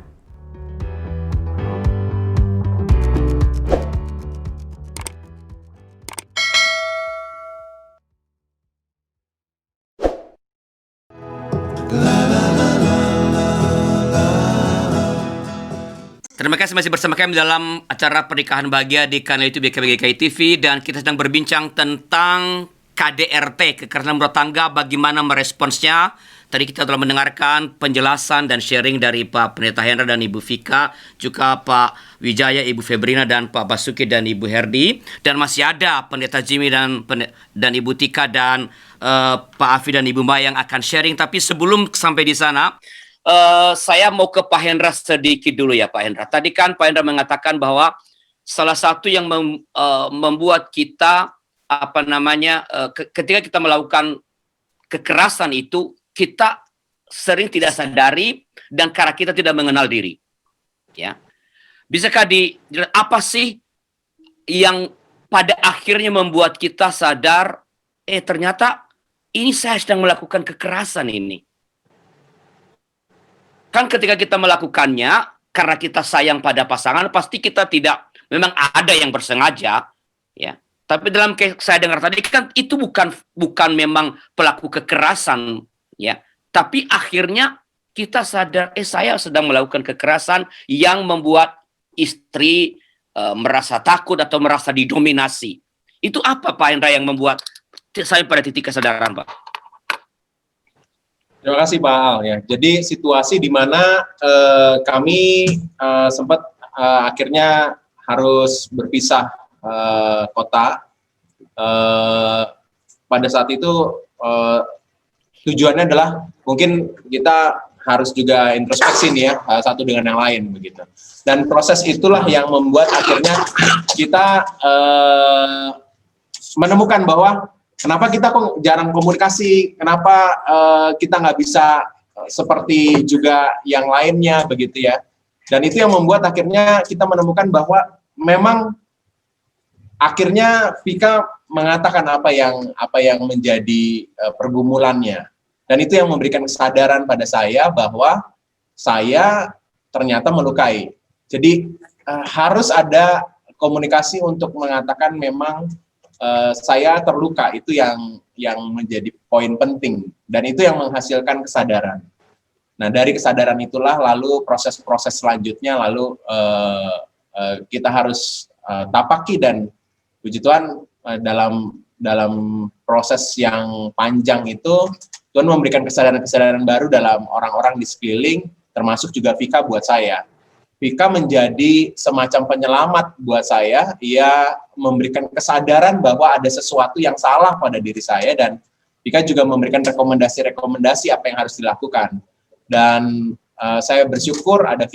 Terima kasih masih bersama kami dalam acara Pernikahan Bahagia di kanal YouTube BKBGKI TV, dan kita sedang berbincang tentang KDRT, kekerasan rumah tangga, bagaimana meresponsnya. Tadi kita telah mendengarkan penjelasan dan sharing dari Pak Pendeta Hendra dan Ibu Vika, juga Pak Wijaya, Ibu Febrina, dan Pak Basuki dan Ibu Herdi. Dan masih ada Pendeta Jimmy dan Ibu Tika dan Pak Afi dan Ibu Maya yang akan sharing. Tapi sebelum sampai di sana, saya mau ke Pak Hendra sedikit dulu ya Pak Hendra. Tadi kan Pak Hendra mengatakan bahwa salah satu yang membuat kita ketika kita melakukan kekerasan itu, kita sering tidak sadari dan karena kita tidak mengenal diri. Ya, bisakah apa sih yang pada akhirnya membuat kita sadar, ternyata ini saya sedang melakukan kekerasan ini. Kan ketika kita melakukannya karena kita sayang pada pasangan, pasti kita tidak, memang ada yang bersengaja, ya. Tapi dalam saya dengar tadi kan itu bukan memang pelaku kekerasan, ya. Tapi akhirnya kita sadar, saya sedang melakukan kekerasan yang membuat istri merasa takut atau merasa didominasi. Itu apa Pak Hendra yang membuat saya pada titik kesadaran, Pak? Terima kasih Pak Al ya. Jadi situasi di mana kami sempat akhirnya harus berpisah kota. Pada saat itu tujuannya adalah mungkin kita harus juga introspeksi nih ya, satu dengan yang lain begitu. Dan proses itulah yang membuat akhirnya kita menemukan bahwa kenapa kita kok jarang komunikasi, kenapa kita nggak bisa seperti juga yang lainnya begitu ya. Dan itu yang membuat akhirnya kita menemukan bahwa memang akhirnya Vika mengatakan apa yang menjadi pergumulannya. Dan itu yang memberikan kesadaran pada saya bahwa saya ternyata melukai. Jadi harus ada komunikasi untuk mengatakan memang saya terluka, itu yang menjadi poin penting, dan itu yang menghasilkan kesadaran. Nah, dari kesadaran itulah lalu proses-proses selanjutnya lalu kita harus tapaki, dan puji Tuhan dalam proses yang panjang itu Tuhan memberikan kesadaran-kesadaran baru dalam orang-orang di sekeliling, termasuk juga Vika buat saya. Vika menjadi semacam penyelamat buat saya. Ia memberikan kesadaran bahwa ada sesuatu yang salah pada diri saya, dan Vika juga memberikan rekomendasi-rekomendasi apa yang harus dilakukan. Dan saya bersyukur ada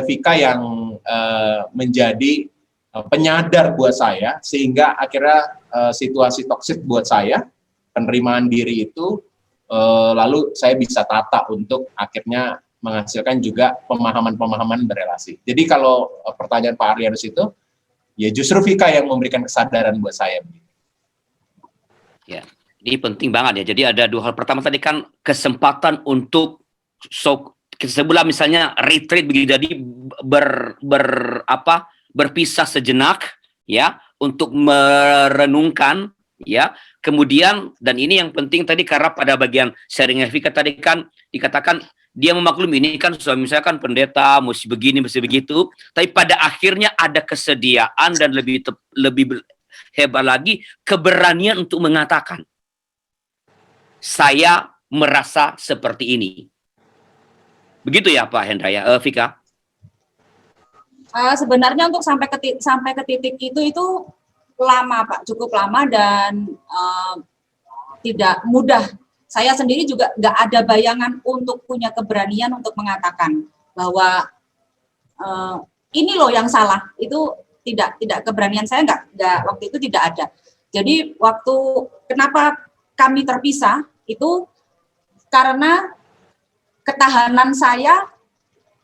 Vika yang menjadi penyadar buat saya, sehingga akhirnya situasi toksik buat saya, penerimaan diri itu, lalu saya bisa tata untuk akhirnya menghasilkan juga pemahaman-pemahaman berelasi. Jadi kalau pertanyaan Pak Arlianus itu, ya justru Vika yang memberikan kesadaran buat saya. Ya, ini penting banget ya. Jadi ada dua hal. Pertama tadi kan kesempatan untuk sebelah misalnya retreat begitu, jadi berpisah sejenak ya, untuk merenungkan ya. Kemudian, dan ini yang penting tadi, karena pada bagian sharing Vika tadi kan dikatakan dia memaklumi ini kan suami saya kan pendeta, mesti begini, mesti begitu. Tapi pada akhirnya ada kesediaan dan lebih hebat lagi keberanian untuk mengatakan, saya merasa seperti ini. Begitu ya Pak Hendra ya, Vika? Sebenarnya untuk sampai ke titik itu lama Pak, cukup lama, dan tidak mudah. Saya sendiri juga nggak ada bayangan untuk punya keberanian untuk mengatakan bahwa ini loh yang salah. Itu tidak keberanian saya nggak waktu itu tidak ada. Jadi waktu kenapa kami terpisah itu karena ketahanan saya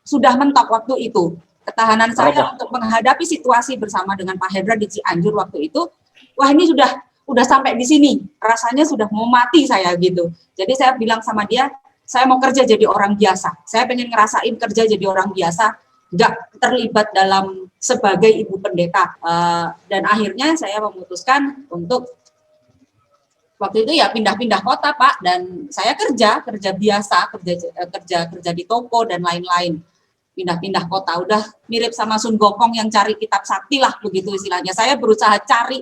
sudah mentok waktu itu. Ketahanan saya untuk menghadapi situasi bersama dengan Pak Hendra di Cianjur waktu itu, wah ini udah sampai di sini, rasanya sudah mau mati saya gitu. Jadi saya bilang sama dia, saya mau kerja jadi orang biasa. Saya pengen ngerasain kerja jadi orang biasa, nggak terlibat dalam sebagai ibu pendeta. Dan akhirnya saya memutuskan untuk waktu itu ya pindah-pindah kota Pak, dan saya kerja biasa, kerja di toko dan lain-lain, pindah-pindah kota, udah mirip sama Sun Gokong yang cari kitab sakti lah begitu istilahnya. Saya berusaha cari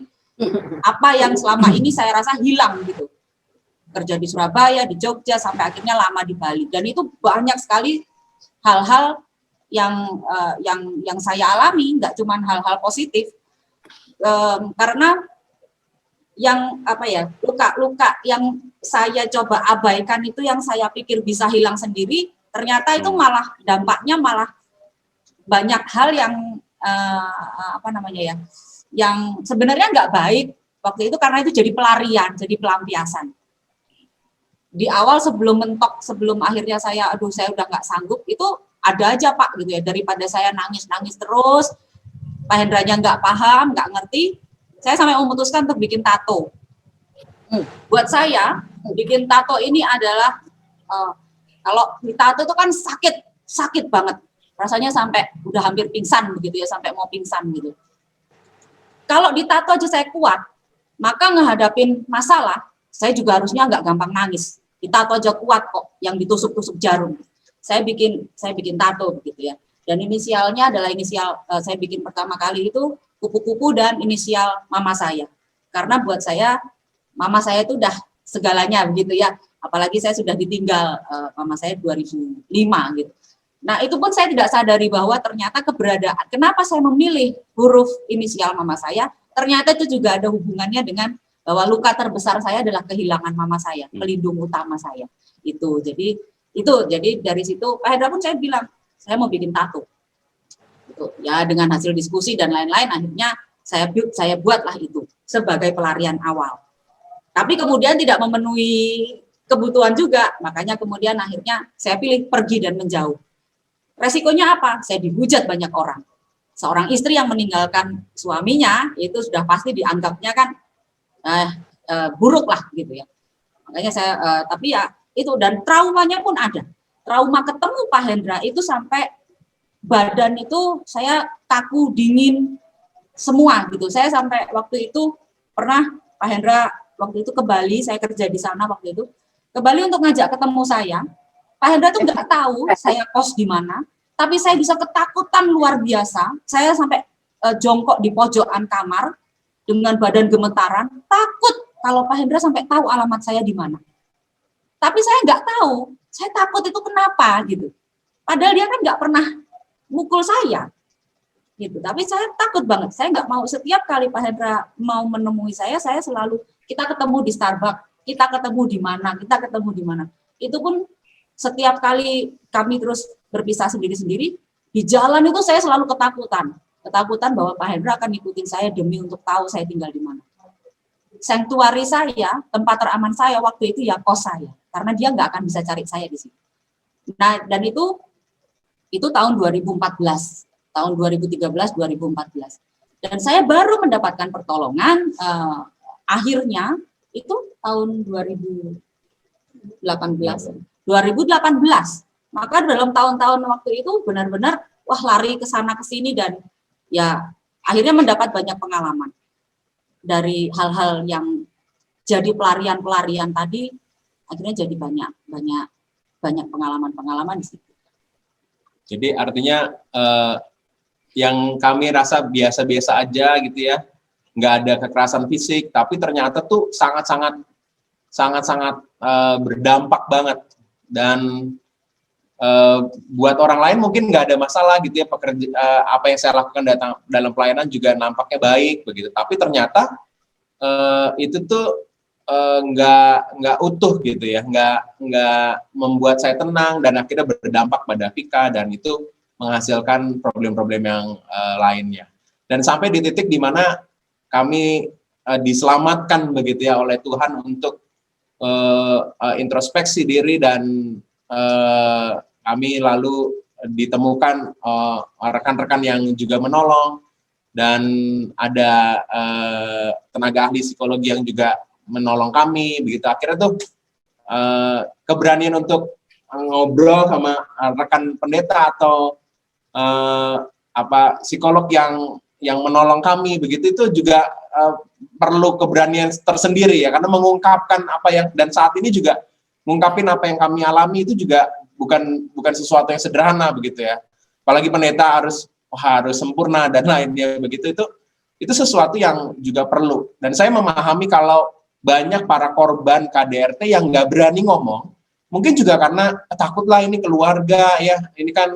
apa yang selama ini saya rasa hilang gitu, kerja di Surabaya, di Jogja, sampai akhirnya lama di Bali, dan itu banyak sekali hal-hal yang saya alami, nggak cuma hal-hal positif, karena yang luka-luka yang saya coba abaikan itu, yang saya pikir bisa hilang sendiri, ternyata itu malah dampaknya malah banyak hal yang yang sebenarnya nggak baik waktu itu, karena itu jadi pelarian, jadi pelampiasan. Di awal sebelum mentok, sebelum akhirnya saya udah nggak sanggup, itu ada aja Pak gitu ya, daripada saya nangis terus, Pak Hendranya nggak paham, nggak ngerti, saya sampai memutuskan untuk bikin tato. Buat saya, bikin tato ini adalah, kalau di tato itu kan sakit banget. Rasanya sampai udah hampir pingsan begitu ya, sampai mau pingsan gitu. Kalau di tato aja saya kuat, maka ngehadapin masalah, saya juga harusnya nggak gampang nangis. Di tato aja kuat kok, yang ditusuk-tusuk jarum. Saya bikin tato begitu ya. Dan inisialnya adalah inisial, saya bikin pertama kali itu kupu-kupu dan inisial mama saya. Karena buat saya, mama saya itu udah segalanya begitu ya. Apalagi saya sudah ditinggal mama saya 2005 gitu. Nah, itu pun saya tidak sadari bahwa ternyata keberadaan, kenapa saya memilih huruf inisial mama saya, ternyata itu juga ada hubungannya dengan bahwa luka terbesar saya adalah kehilangan mama saya, pelindung utama saya. Jadi dari situ Pak Hendra pun saya bilang, saya mau bikin tato. Gitu. Ya dengan hasil diskusi dan lain-lain, akhirnya saya buatlah itu sebagai pelarian awal. Tapi kemudian tidak memenuhi kebutuhan juga, makanya kemudian akhirnya saya pilih pergi dan menjauh. Resikonya apa? Saya dihujat banyak orang. Seorang istri yang meninggalkan suaminya itu sudah pasti dianggapnya kan buruk lah gitu ya. Makanya saya tapi ya itu, dan traumanya pun ada. Trauma ketemu Pak Hendra itu sampai badan itu saya kaku, dingin semua gitu. Saya sampai waktu itu pernah Pak Hendra waktu itu ke Bali, saya kerja di sana waktu itu. Ke Bali untuk ngajak ketemu saya. Pak Hendra tuh nggak tahu saya kos di mana, tapi saya bisa ketakutan luar biasa. Saya sampai jongkok di pojokan kamar dengan badan gemetaran, takut kalau Pak Hendra sampai tahu alamat saya di mana. Tapi saya nggak tahu, saya takut itu kenapa gitu. Padahal dia kan nggak pernah mukul saya, gitu. Tapi saya takut banget, saya nggak mau. Setiap kali Pak Hendra mau menemui saya selalu, kita ketemu di Starbucks, kita ketemu di mana. Itu pun setiap kali kami terus berpisah sendiri-sendiri, di jalan itu saya selalu ketakutan bahwa Pak Hendra akan ngikutin saya demi untuk tahu saya tinggal di mana. Sanktuari saya, tempat teraman saya waktu itu ya kos saya, karena dia nggak akan bisa cari saya di sini. Nah, dan itu tahun 2014, tahun 2013-2014. Dan saya baru mendapatkan pertolongan akhirnya itu tahun 2018. Maka dalam tahun-tahun waktu itu benar-benar lari ke sana ke sini, dan ya akhirnya mendapat banyak pengalaman. Dari hal-hal yang jadi pelarian tadi, akhirnya jadi banyak pengalaman di situ. Jadi artinya yang kami rasa biasa-biasa aja gitu ya, nggak ada kekerasan fisik, tapi ternyata tuh sangat-sangat berdampak banget. Dan buat orang lain mungkin nggak ada masalah gitu ya, apa yang saya lakukan dalam pelayanan juga nampaknya baik begitu, tapi ternyata itu tuh nggak utuh gitu ya, nggak membuat saya tenang, dan akhirnya berdampak pada Vika, dan itu menghasilkan problem-problem yang lainnya. Dan sampai di titik di mana kami diselamatkan begitu ya oleh Tuhan untuk introspeksi diri, dan kami lalu ditemukan rekan-rekan yang juga menolong, dan ada tenaga ahli psikologi yang juga menolong kami begitu. Akhirnya tuh keberanian untuk ngobrol sama rekan pendeta atau psikolog yang menolong kami begitu, itu juga perlu keberanian tersendiri ya, karena mengungkapkan apa yang, dan saat ini juga mengungkapin apa yang kami alami itu juga bukan sesuatu yang sederhana begitu ya. Apalagi pendeta harus sempurna dan lainnya begitu, itu sesuatu yang juga perlu. Dan saya memahami kalau banyak para korban KDRT yang nggak berani ngomong, mungkin juga karena takutlah ini keluarga ya, ini kan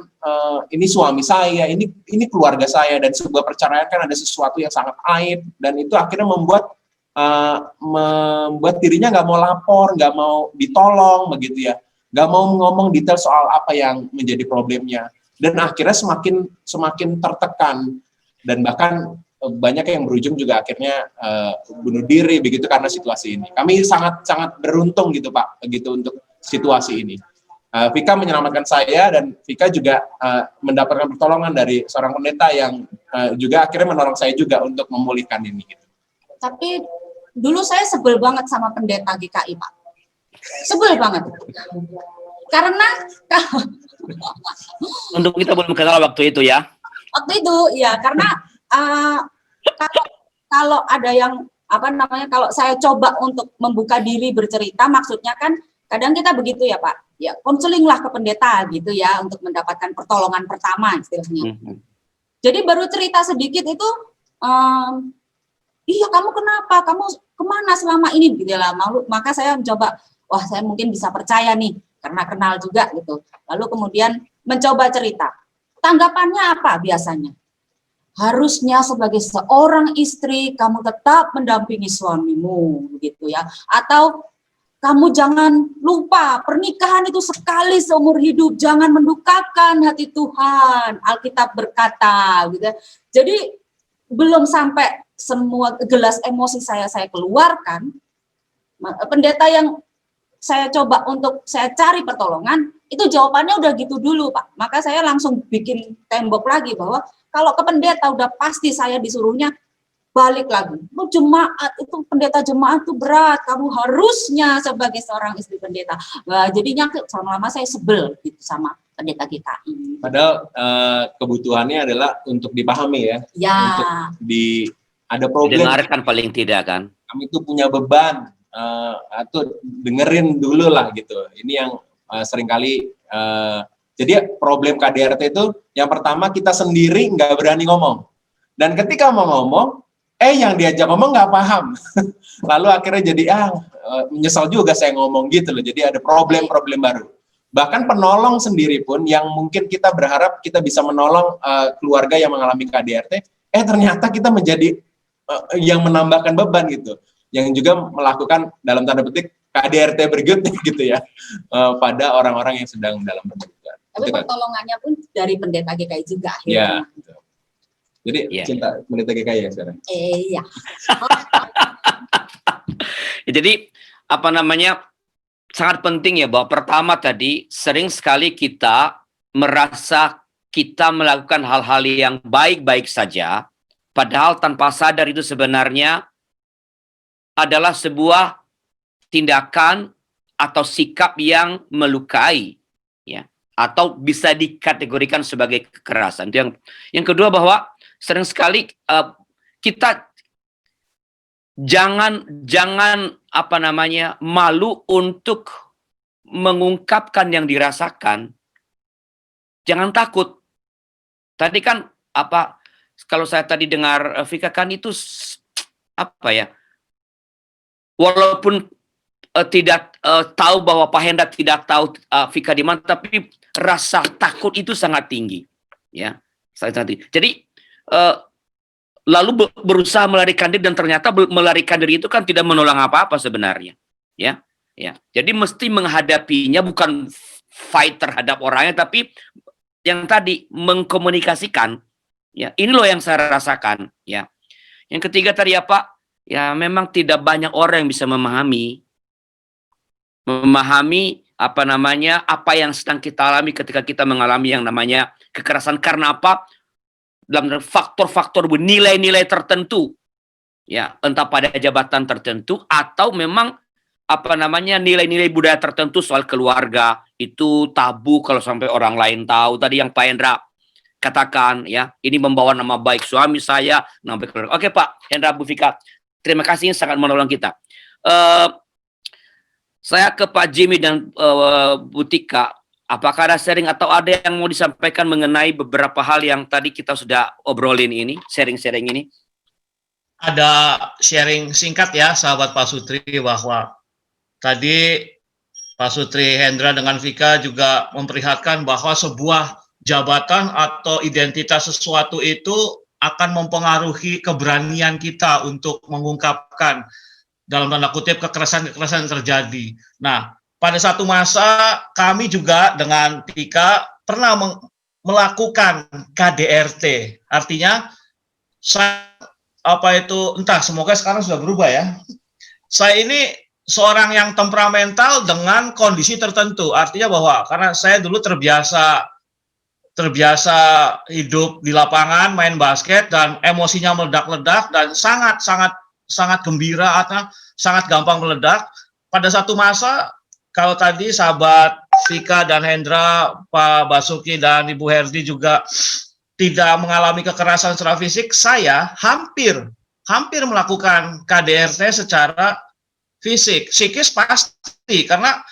ini suami saya, ini keluarga saya, dan sebuah perceraian kan ada sesuatu yang sangat aib, dan itu akhirnya membuat dirinya nggak mau lapor, nggak mau ditolong begitu ya, nggak mau ngomong detail soal apa yang menjadi problemnya, dan akhirnya semakin tertekan, dan bahkan banyak yang berujung juga akhirnya bunuh diri begitu karena situasi ini. Kami sangat beruntung gitu Pak, begitu untuk situasi ini. Vika menyelamatkan saya, dan Vika juga mendapatkan pertolongan dari seorang pendeta yang juga akhirnya menolong saya juga untuk memulihkan ini. Gitu. Tapi dulu saya sebel banget sama pendeta GKI, Pak. Sebel banget. Karena Untuk kita belum kenal waktu itu ya. Waktu itu ya, karena kalau ada yang kalau saya coba untuk membuka diri bercerita, maksudnya kan kadang kita begitu ya Pak, ya konseling lah ke pendeta gitu ya, untuk mendapatkan pertolongan pertama istilahnya. Jadi baru cerita sedikit itu, iya kamu kenapa, kamu kemana selama ini gitu lah. Maka saya mencoba, wah saya mungkin bisa percaya nih karena kenal juga gitu. Lalu kemudian mencoba cerita. Tanggapannya apa biasanya? Harusnya sebagai seorang istri kamu tetap mendampingi suamimu begitu ya, atau kamu jangan lupa pernikahan itu sekali seumur hidup, jangan mendukakan hati Tuhan, Alkitab berkata gitu. Jadi belum sampai semua gelas emosi saya keluarkan, pendeta yang saya coba untuk saya cari pertolongan, itu jawabannya udah gitu dulu Pak. Maka saya langsung bikin tembok lagi bahwa kalau ke pendeta udah pasti saya disuruhnya balik lagi. Jemaat itu, pendeta jemaat itu berat, kamu harusnya sebagai seorang istri pendeta. Nah, jadinya lama-lama saya sebel gitu sama pendeta GKI. Padahal kebutuhannya adalah untuk dipahami ya. Ya. Untuk ada problem. Dengarkan paling tidak kan. Kami itu punya beban, atau dengerin dulu lah gitu. Ini yang seringkali jadi problem KDRT itu yang pertama kita sendiri nggak berani ngomong, dan ketika mau ngomong yang diajak ngomong nggak paham. Lalu akhirnya jadi menyesal juga saya ngomong gitu loh. Jadi ada problem baru. Bahkan penolong sendiri pun yang mungkin kita berharap kita bisa menolong keluarga yang mengalami KDRT, ternyata kita menjadi yang menambahkan beban gitu, yang juga melakukan dalam tanda petik KDRT berikutnya gitu ya, pada orang-orang yang sedang dalam perbuatan. Tapi pertolongannya pun dari pendeta GKI juga akhirnya. Ya. Jadi cinta pendeta GKI ya sekarang. Iya. Jadi sangat penting ya bahwa pertama tadi sering sekali kita merasa kita melakukan hal-hal yang baik-baik saja, padahal tanpa sadar itu sebenarnya adalah sebuah tindakan atau sikap yang melukai, ya, atau bisa dikategorikan sebagai kekerasan. Itu yang kedua, bahwa sering sekali kita jangan malu untuk mengungkapkan yang dirasakan. Jangan takut. Tadi kan kalau saya tadi dengar Vika kan itu walaupun tidak tahu bahwa Pak Hendra tidak tahu Vika di mana, tapi rasa takut itu sangat tinggi, ya, sangat tinggi. Jadi lalu berusaha melarikan diri, dan ternyata melarikan diri itu kan tidak menolong apa-apa sebenarnya, ya. Jadi mesti menghadapinya, bukan fight terhadap orangnya, tapi yang tadi mengkomunikasikan, ya. Ini loh yang saya rasakan, ya. Yang ketiga tadi ya memang tidak banyak orang yang bisa memahami apa yang sedang kita alami ketika kita mengalami yang namanya kekerasan. Karena apa? Dalam faktor-faktor nilai-nilai tertentu, ya, entah pada jabatan tertentu atau memang nilai-nilai budaya tertentu. Soal keluarga itu tabu kalau sampai orang lain tahu. Tadi yang Pak Hendra katakan ya, ini membawa nama baik suami saya, nama baik keluarga. Oke Pak Hendra, Bu Vika, terima kasih, sangat menolong kita. Saya ke Pak Jimmy dan Bu Tika. Apakah ada sharing atau ada yang mau disampaikan mengenai beberapa hal yang tadi kita sudah obrolin ini, sharing-sharing ini? Ada sharing singkat ya, sahabat Pak Sutri, bahwa tadi Pak Sutri Hendra dengan Vika juga memperlihatkan bahwa sebuah jabatan atau identitas sesuatu itu akan mempengaruhi keberanian kita untuk mengungkapkan, dalam tanda kutip, kekerasan-kekerasan yang terjadi. Nah, pada satu masa kami juga dengan Vika pernah melakukan KDRT. Artinya, entah, semoga sekarang sudah berubah ya. Saya ini seorang yang temperamental dengan kondisi tertentu. Artinya bahwa karena saya dulu terbiasa hidup di lapangan, main basket, dan emosinya meledak-ledak dan sangat gembira atau sangat gampang meledak. Pada satu masa, kalau tadi sahabat Vika dan Hendra, Pak Basuki dan Ibu Herdi juga tidak mengalami kekerasan secara fisik, saya hampir melakukan KDRT secara fisik. Psikis pasti, karena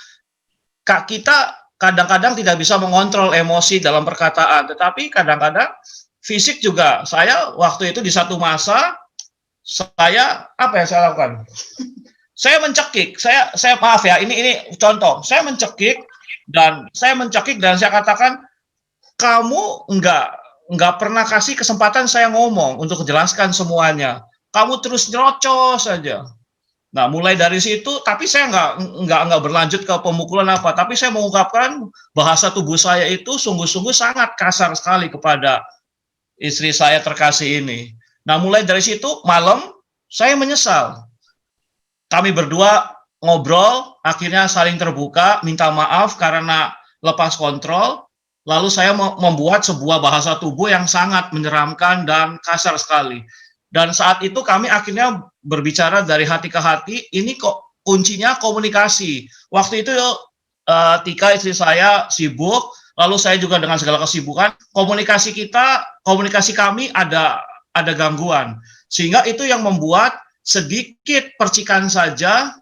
kita kadang-kadang tidak bisa mengontrol emosi dalam perkataan, tetapi kadang-kadang fisik juga. Saya waktu itu di satu masa, apa yang saya lakukan? Saya mencekik, saya maaf ya, ini contoh. Saya mencekik dan saya katakan, kamu nggak pernah kasih kesempatan saya ngomong untuk menjelaskan semuanya. Kamu terus nyerocos saja. Nah, mulai dari situ, tapi saya nggak berlanjut ke pemukulan apa, tapi saya mengungkapkan bahasa tubuh saya itu sungguh-sungguh sangat kasar sekali kepada istri saya terkasih ini. Nah, mulai dari situ, malam, saya menyesal. Kami berdua ngobrol, akhirnya saling terbuka, minta maaf karena lepas kontrol, lalu saya membuat sebuah bahasa tubuh yang sangat menyeramkan dan kasar sekali. Dan saat itu kami akhirnya berbicara dari hati ke hati, ini kok kuncinya komunikasi. Waktu itu Tika, istri saya, sibuk, lalu saya juga dengan segala kesibukan, komunikasi kami ada gangguan. Sehingga itu yang membuat sedikit percikan saja,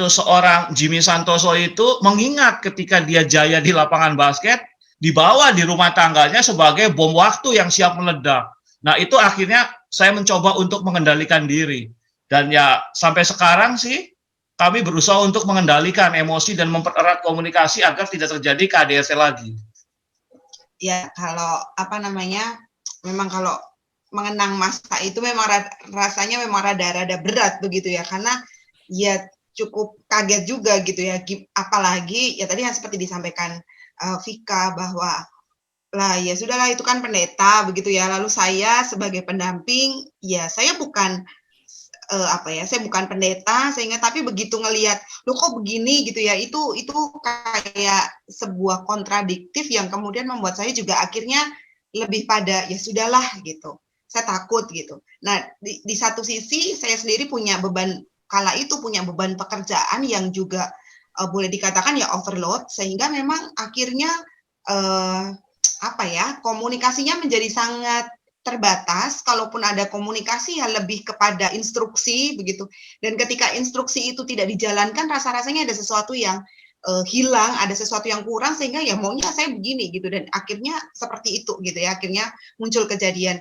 seorang Jimmy Santoso itu mengingat ketika dia jaya di lapangan basket, dibawa di rumah tangganya sebagai bom waktu yang siap meledak. Nah, itu akhirnya saya mencoba untuk mengendalikan diri. Dan ya, sampai sekarang sih, kami berusaha untuk mengendalikan emosi dan mempererat komunikasi agar tidak terjadi KDRT lagi. Ya, kalau memang kalau mengenang masa itu memang rasanya memang rada-rada berat begitu ya, karena ya cukup kaget juga gitu ya, apalagi ya tadi yang seperti disampaikan Vika bahwa lah ya sudahlah itu kan pendeta begitu ya, lalu saya sebagai pendamping ya saya bukan saya bukan pendeta, sehingga tapi begitu ngelihat loh kok begini gitu ya, itu kayak sebuah kontradiktif yang kemudian membuat saya juga akhirnya lebih pada ya sudahlah gitu, saya takut gitu. Nah di satu sisi saya sendiri punya beban, kala itu punya beban pekerjaan yang juga boleh dikatakan ya overload, sehingga memang akhirnya komunikasinya menjadi sangat terbatas. Kalaupun ada komunikasi ya lebih kepada instruksi begitu. Dan ketika instruksi itu tidak dijalankan, rasa-rasanya ada sesuatu yang hilang, ada sesuatu yang kurang, sehingga ya maunya saya begini gitu. Dan akhirnya seperti itu gitu ya. Akhirnya muncul kejadian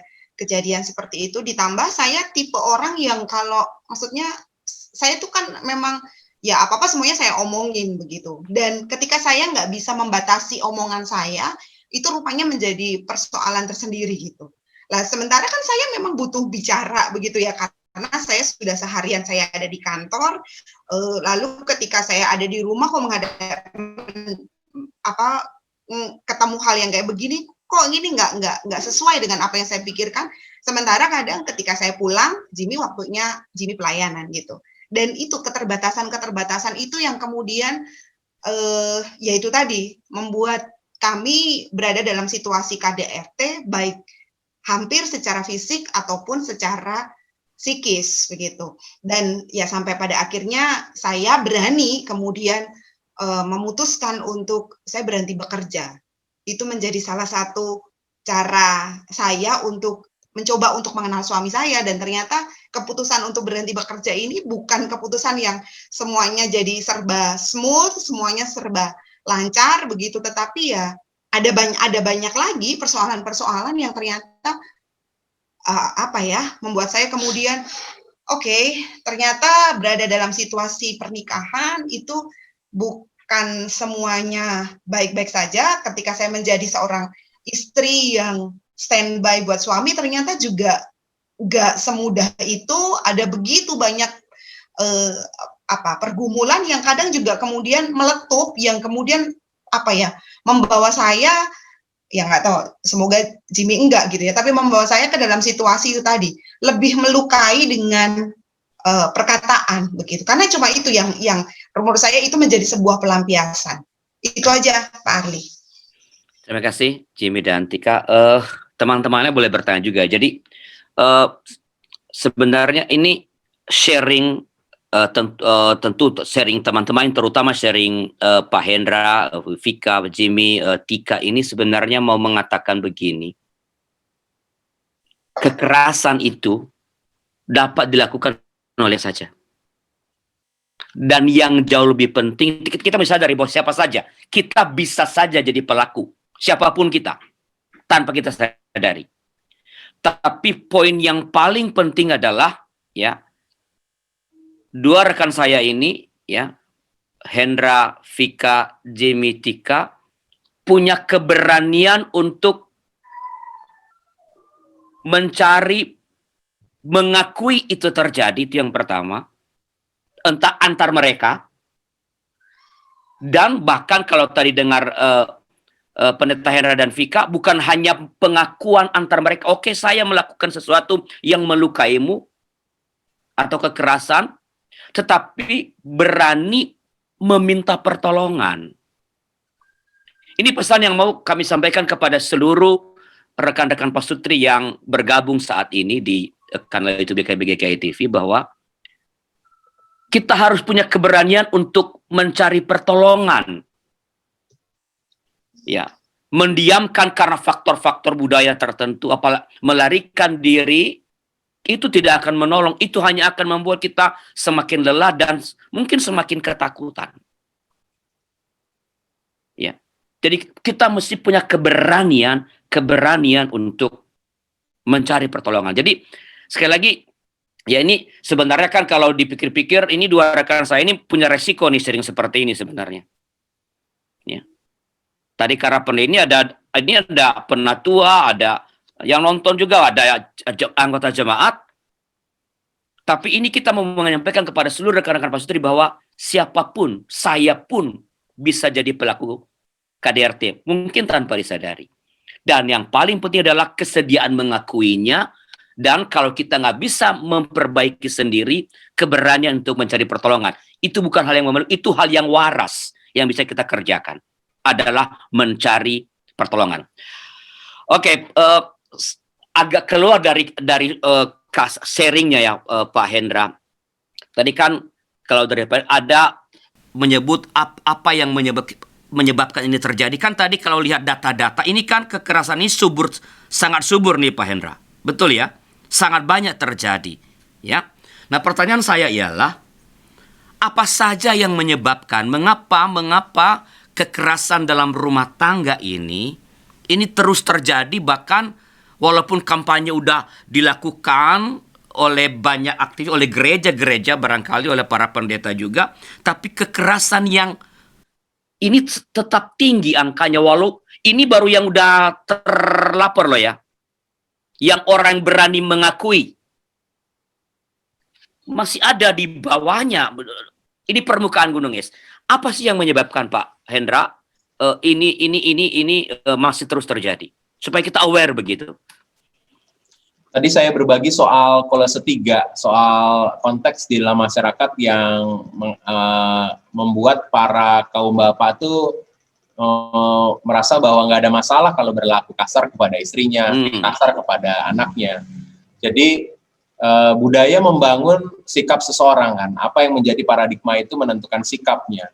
seperti itu. Ditambah saya tipe orang yang kalau maksudnya saya tuh kan memang ya apa-apa semuanya saya omongin begitu. Dan ketika saya nggak bisa membatasi omongan saya, itu rupanya menjadi persoalan tersendiri gitu. Lah sementara kan saya memang butuh bicara begitu ya, karena saya sudah seharian saya ada di kantor, lalu ketika saya ada di rumah kok ketemu hal yang kayak begini, kok ini nggak sesuai dengan apa yang saya pikirkan. Sementara kadang ketika saya pulang, Jimmy waktunya Jimmy pelayanan gitu. Dan itu keterbatasan itu yang kemudian yaitu tadi membuat kami berada dalam situasi KDRT baik hampir secara fisik ataupun secara psikis begitu. Dan ya sampai pada akhirnya saya berani kemudian memutuskan untuk saya berhenti bekerja. itu menjadi salah satu cara saya untuk mencoba untuk mengenal suami saya, dan ternyata keputusan untuk berhenti bekerja ini bukan keputusan yang semuanya jadi serba smooth, semuanya serba lancar begitu, tetapi ya ada banyak lagi persoalan-persoalan yang ternyata membuat saya kemudian ternyata berada dalam situasi pernikahan itu bukan semuanya baik-baik saja. Ketika saya menjadi seorang istri yang standby buat suami, ternyata juga gak semudah itu, ada begitu banyak pergumulan yang kadang juga kemudian meletup, yang kemudian membawa saya, ya nggak tahu, semoga Jimmy enggak gitu ya, tapi membawa saya ke dalam situasi itu tadi, lebih melukai dengan perkataan begitu, karena cuma itu yang menurut saya itu menjadi sebuah pelampiasan. Itu aja Pak Arli. Terima kasih Jimmy dan Tika. Teman-temannya boleh bertanya juga. Jadi sebenarnya ini sharing tentu sharing teman-teman, terutama sharing Pak Hendra, Vika, Jimmy, Tika ini sebenarnya mau mengatakan begini. Kekerasan itu dapat dilakukan oleh saja. Dan yang jauh lebih penting, kita bisa sadari bahwa siapa saja, kita bisa saja jadi pelaku, siapapun kita, tanpa kita sadari. Tapi poin yang paling penting adalah, ya, dua rekan saya ini, ya, Hendra, Vika, Jimmy, Tika, punya keberanian untuk mencari, mengakui itu terjadi, itu yang pertama, entah antar mereka, dan bahkan kalau tadi dengar Pendeta Hendra dan Vika, bukan hanya pengakuan antar mereka, oke, saya melakukan sesuatu yang melukaimu atau kekerasan, tetapi berani meminta pertolongan. Ini pesan yang mau kami sampaikan kepada seluruh rekan-rekan pasutri yang bergabung saat ini di kanal YouTube KBGKI TV, bahwa kita harus punya keberanian untuk mencari pertolongan. Ya, mendiamkan karena faktor-faktor budaya tertentu, apalagi melarikan diri, itu tidak akan menolong. Itu hanya akan membuat kita semakin lelah dan mungkin semakin ketakutan. Ya, jadi kita mesti punya keberanian untuk mencari pertolongan. Jadi sekali lagi, ya ini sebenarnya kan kalau dipikir-pikir, ini dua rekan saya ini punya resiko nih sering seperti ini sebenarnya. Ya. Tadi karena ini ada penatua, ada yang nonton juga, ada anggota jemaat. Tapi ini kita mau menyampaikan kepada seluruh rekan-rekan pasutri bahwa siapapun, saya pun bisa jadi pelaku KDRT, mungkin tanpa disadari. Dan yang paling penting adalah kesediaan mengakuinya. Dan kalau kita nggak bisa memperbaiki sendiri, keberanian untuk mencari pertolongan. Itu bukan hal yang memeluk, itu hal yang waras yang bisa kita kerjakan. Adalah mencari pertolongan. Oke, agak keluar dari sharingnya ya Pak Hendra. Tadi kan kalau dari ada menyebut apa yang menyebabkan ini terjadi. Kan tadi kalau lihat data-data, ini kan kekerasan ini sangat subur nih Pak Hendra. Betul ya? Sangat banyak terjadi, ya. Nah, pertanyaan saya ialah, apa saja yang menyebabkan, mengapa kekerasan dalam rumah tangga ini terus terjadi, bahkan walaupun kampanye udah dilakukan oleh banyak aktivis, oleh gereja-gereja, barangkali oleh para pendeta juga, tapi kekerasan yang ini tetap tinggi angkanya, walau ini baru yang udah terlapor loh ya. Yang orang berani mengakui, masih ada di bawahnya. Ini permukaan gunung es. Apa sih yang menyebabkan Pak Hendra ini masih terus terjadi? Supaya kita aware begitu. Tadi saya berbagi soal Kolose 3, soal konteks di dalam masyarakat yang membuat para kaum bapak itu merasa bahwa nggak ada masalah kalau berlaku kasar kepada istrinya, kasar kepada anaknya. Jadi budaya membangun sikap seseorang kan, apa yang menjadi paradigma itu menentukan sikapnya.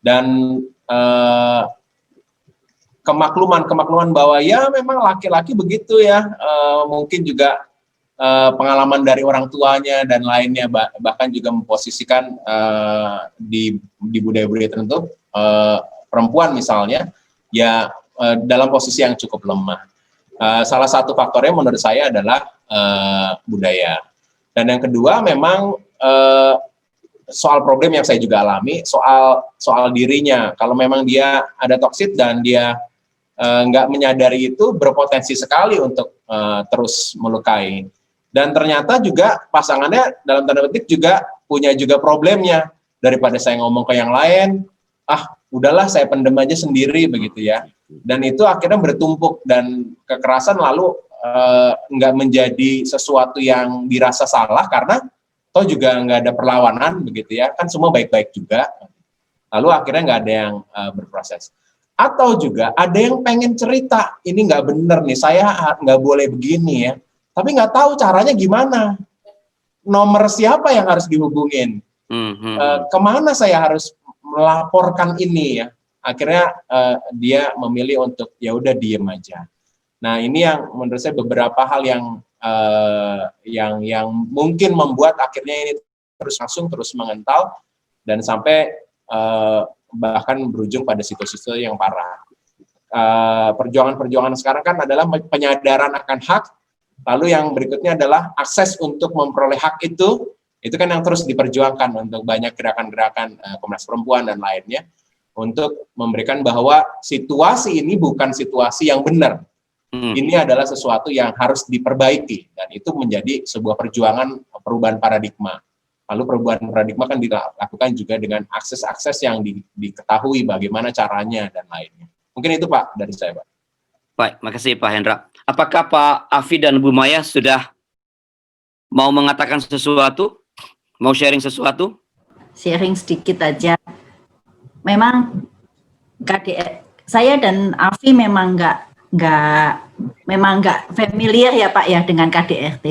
Dan kemakluman bahwa ya memang laki-laki begitu ya, mungkin juga pengalaman dari orang tuanya dan lainnya, bahkan juga memposisikan di budaya-budaya tertentu perempuan misalnya ya dalam posisi yang cukup lemah. Salah satu faktornya menurut saya adalah budaya. Dan yang kedua memang soal problem yang saya juga alami, soal dirinya. Kalau memang dia ada toksit dan dia nggak menyadari itu, berpotensi sekali untuk terus melukai. Dan ternyata juga pasangannya dalam tanda petik juga punya juga problemnya. Daripada saya ngomong ke yang lain, udahlah saya pendem aja sendiri begitu ya. Dan itu akhirnya bertumpuk dan kekerasan lalu nggak menjadi sesuatu yang dirasa salah karena toh juga nggak ada perlawanan begitu ya. Kan semua baik-baik juga. Lalu akhirnya nggak ada yang berproses. Atau juga ada yang pengen cerita, ini nggak bener nih, saya nggak boleh begini ya. Tapi nggak tahu caranya gimana. Nomor siapa yang harus dihubungin? Kemana saya harus melaporkan ini ya? Akhirnya dia memilih untuk ya udah diem aja. Nah ini yang menurut saya beberapa hal yang mungkin membuat akhirnya ini terus mengental dan sampai bahkan berujung pada situ-situ yang parah. Perjuangan sekarang kan adalah penyadaran akan hak. Lalu yang berikutnya adalah akses untuk memperoleh hak itu kan yang terus diperjuangkan untuk banyak gerakan-gerakan Komnas Perempuan dan lainnya, untuk memberikan bahwa situasi ini bukan situasi yang benar. Ini adalah sesuatu yang harus diperbaiki, dan itu menjadi sebuah perjuangan perubahan paradigma. Lalu perubahan paradigma kan dilakukan juga dengan akses-akses yang diketahui bagaimana caranya dan lainnya. Mungkin itu Pak dari saya Pak. Baik, makasih Pak Hendra. Apakah Pak Afi dan Bu Maya sudah mau mengatakan sesuatu? Mau sharing sesuatu? Sharing sedikit aja. Memang saya dan Afi memang nggak familiar ya Pak ya dengan KDRT.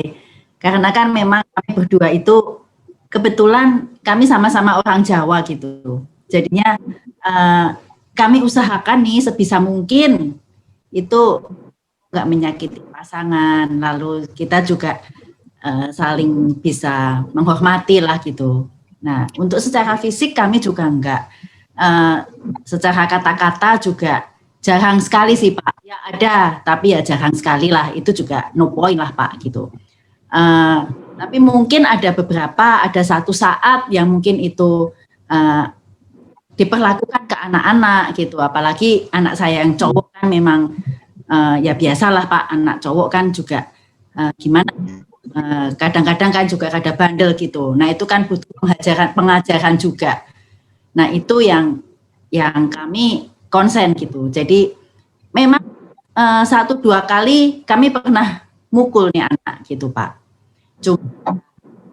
Karena kan memang kami berdua itu kebetulan kami sama-sama orang Jawa gitu. Jadinya kami usahakan nih sebisa mungkin itu nggak menyakiti pasangan, lalu kita juga saling bisa menghormati lah gitu. Nah, untuk secara fisik kami juga enggak, secara kata-kata juga jarang sekali sih Pak. Ya ada, tapi ya jarang sekali lah. Itu juga no point lah Pak gitu. Tapi mungkin ada satu saat yang mungkin itu diperlakukan ke anak-anak gitu. Apalagi anak saya yang cowok kan memang ya biasalah Pak, anak cowok kan juga gimana? Kadang-kadang kan juga ada bandel gitu. Nah itu kan butuh pengajaran juga. Nah itu yang kami konsen gitu. Jadi memang 1-2 kali kami pernah mukul nih anak gitu Pak. Cuma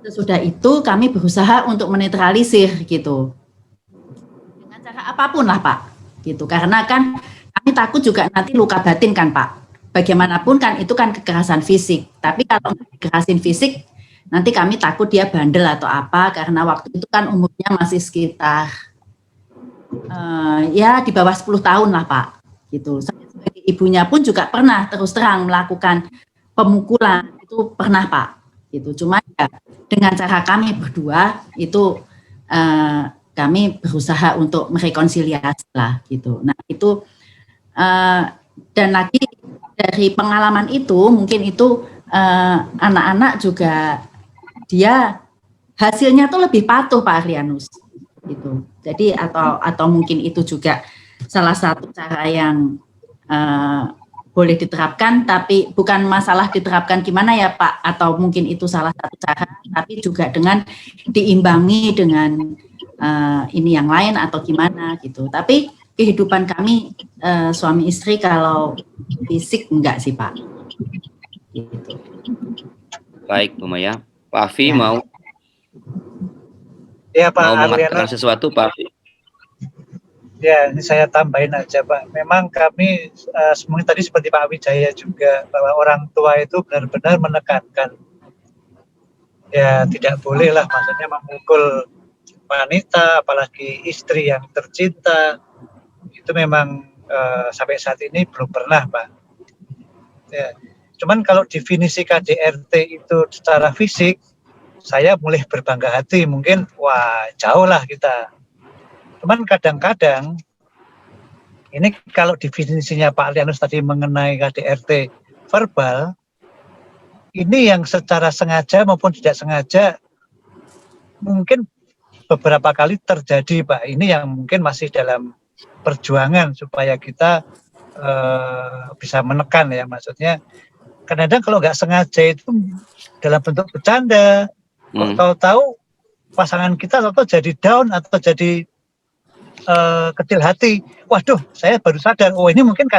sesudah itu kami berusaha untuk menetralisir gitu. Dengan cara apapun lah Pak. Gitu. Karena kan kami takut juga nanti luka batin kan Pak. Bagaimanapun kan itu kan kekerasan fisik. Tapi kalau kekerasan fisik, nanti kami takut dia bandel atau apa, karena waktu itu kan umurnya masih sekitar ya di bawah 10 tahun lah Pak. Gitu. Saya sebagai ibunya pun juga pernah terus terang melakukan pemukulan, itu pernah Pak. Gitu. Cuma ya, dengan cara kami berdua itu kami berusaha untuk merekonsiliasi lah gitu. Nah itu dan lagi dari pengalaman itu mungkin itu anak-anak juga dia hasilnya tuh lebih patuh Pak Arlianus gitu. Jadi atau mungkin itu juga salah satu cara yang boleh diterapkan, tapi bukan masalah diterapkan gimana ya Pak, atau mungkin itu salah satu cara, tapi juga dengan diimbangi dengan ini yang lain atau gimana gitu. Tapi kehidupan kami suami istri kalau fisik enggak sih Pak. Gitu. Baik Bu Maya. Pak Afi mau Pak mengatakan sesuatu Pak Afi? Ya, ini saya tambahin aja Pak. Memang kami semuanya tadi seperti Pak Wijaya juga, bahwa orang tua itu benar-benar menekankan ya tidak boleh lah, maksudnya memukul wanita, apalagi istri yang tercinta. Itu memang sampai saat ini belum pernah, Pak. Ya. Cuman kalau definisi KDRT itu secara fisik, saya mulai berbangga hati, mungkin wah jauh lah kita. Cuman kadang-kadang ini kalau definisinya Pak Lianus tadi mengenai KDRT verbal, ini yang secara sengaja maupun tidak sengaja mungkin beberapa kali terjadi, Pak. Ini yang mungkin masih dalam perjuangan supaya kita bisa menekan ya, maksudnya kadang-kadang kalau nggak sengaja itu dalam bentuk bercanda, kok tahu-tahu pasangan kita atau jadi down atau jadi kecil hati. Waduh, saya baru sadar, oh ini mungkin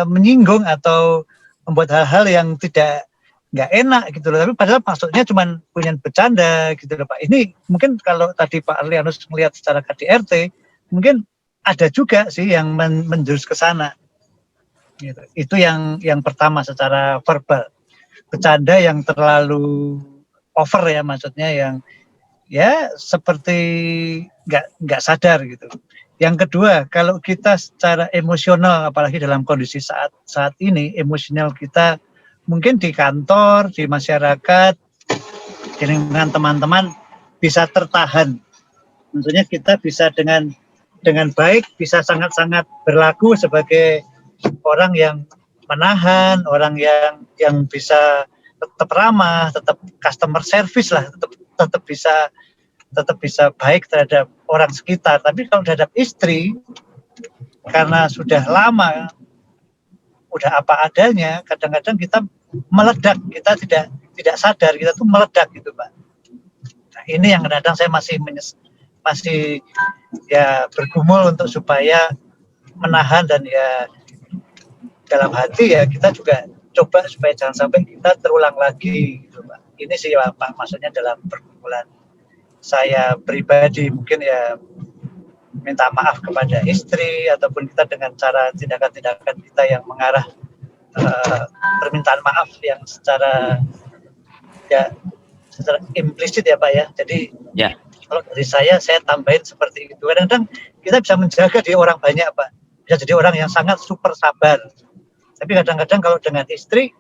menyinggung atau membuat hal-hal yang nggak enak gitu loh. Tapi padahal maksudnya cuma punya bercanda gitu loh, Pak. Ini mungkin kalau tadi Pak Lianus melihat secara KDRT, mungkin ada juga sih yang menjurus ke sana. Gitu. Itu yang pertama secara verbal. Bercanda yang terlalu over ya, maksudnya yang ya seperti nggak sadar gitu. Yang kedua, kalau kita secara emosional, apalagi dalam kondisi saat ini, emosional kita mungkin di kantor, di masyarakat, dengan teman-teman bisa tertahan. Maksudnya kita bisa dengan baik, bisa sangat-sangat berlaku sebagai orang yang menahan, orang yang bisa tetap ramah, tetap customer service lah, tetap bisa baik terhadap orang sekitar. Tapi kalau terhadap istri, karena sudah lama, udah apa adanya, kadang-kadang kita meledak, kita tidak sadar, kita tuh meledak gitu, Pak. Nah, ini yang kadang-kadang saya masih ya bergumul untuk supaya menahan, dan ya dalam hati ya kita juga coba supaya jangan sampai kita terulang lagi gitu, Pak. Ini sih Pak, maksudnya dalam pergumulan saya pribadi, mungkin ya minta maaf kepada istri ataupun kita dengan cara tindakan-tindakan kita yang mengarah permintaan maaf yang secara implisit ya Pak ya. Jadi kalau dari saya tambahin seperti itu. Kadang-kadang kita bisa menjaga diri orang banyak, Pak. Bisa jadi orang yang sangat super sabar. Tapi kadang-kadang kalau dengan istri,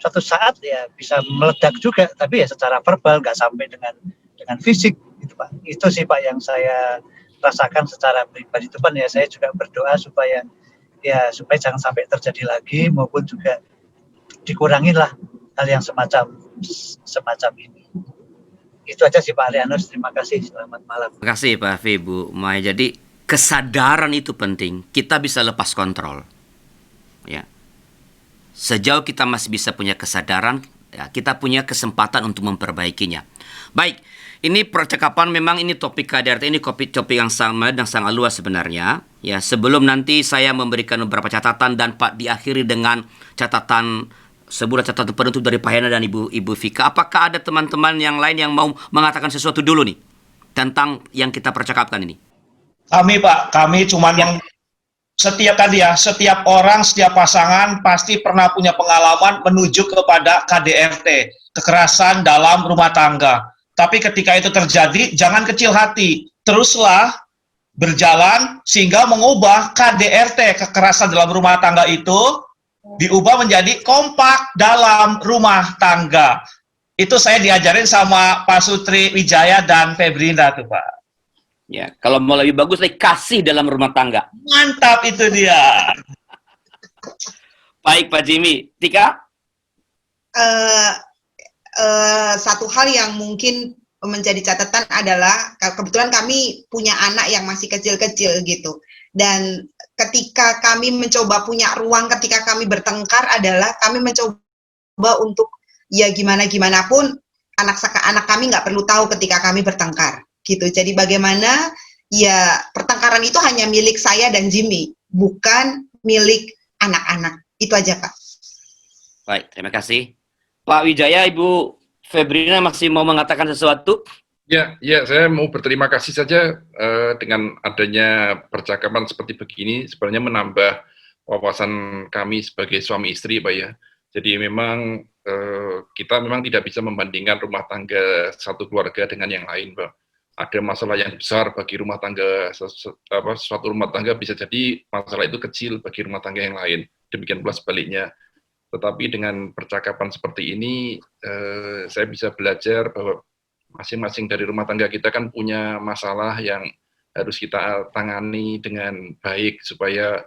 suatu saat ya bisa meledak juga. Tapi ya secara verbal, nggak sampai dengan fisik, gitu Pak. Itu sih Pak yang saya rasakan secara pribadi. Itu kan ya saya juga berdoa supaya jangan sampai terjadi lagi, maupun juga dikurangin lah hal yang semacam ini. Itu aja sih Pak Lianus, terima kasih, selamat malam. Terima kasih Pak Afi, Bu Maya. Jadi kesadaran itu penting, kita bisa lepas kontrol. Ya. Sejauh kita masih bisa punya kesadaran, ya, kita punya kesempatan untuk memperbaikinya. Baik, ini percakapan memang ini topik KDRT, ini topik yang sangat luas sebenarnya. Ya, sebelum nanti saya memberikan beberapa catatan dan Pak diakhiri dengan sebuah catatan penutup dari Pak Hena dan Ibu Vika. Apakah ada teman-teman yang lain yang mau mengatakan sesuatu dulu nih tentang yang kita percakapkan ini? Kami Pak, kami cuman setiap orang, setiap pasangan pasti pernah punya pengalaman menuju kepada KDRT, kekerasan dalam rumah tangga. Tapi ketika itu terjadi, jangan kecil hati, teruslah berjalan sehingga mengubah KDRT, kekerasan dalam rumah tangga itu diubah menjadi kompak dalam rumah tangga. Itu saya diajarin sama Pak Sutri Wijaya dan Febrinda tuh Pak. Ya, kalau mau lebih bagus lagi, kasih dalam rumah tangga. Mantap itu dia. Baik Pak Jimmy, Tika? Satu hal yang mungkin menjadi catatan adalah kebetulan kami punya anak yang masih kecil-kecil gitu, dan ketika kami mencoba punya ruang ketika kami bertengkar adalah kami mencoba untuk ya gimana pun anak kami nggak perlu tahu ketika kami bertengkar gitu. Jadi bagaimana ya pertengkaran itu hanya milik saya dan Jimmy, bukan milik anak-anak. Itu aja Pak. Baik, terima kasih. Pak Wijaya, Ibu Febrina masih mau mengatakan sesuatu? Ya, saya mau berterima kasih saja dengan adanya percakapan seperti begini, sebenarnya menambah wawasan kami sebagai suami istri, Pak ya. Jadi memang kita memang tidak bisa membandingkan rumah tangga satu keluarga dengan yang lain, Pak. ada masalah yang besar bagi rumah tangga, suatu rumah tangga bisa jadi masalah itu kecil bagi rumah tangga yang lain. Demikian pula sebaliknya. Tetapi dengan percakapan seperti ini, saya bisa belajar bahwa masing-masing dari rumah tangga kita kan punya masalah yang harus kita tangani dengan baik supaya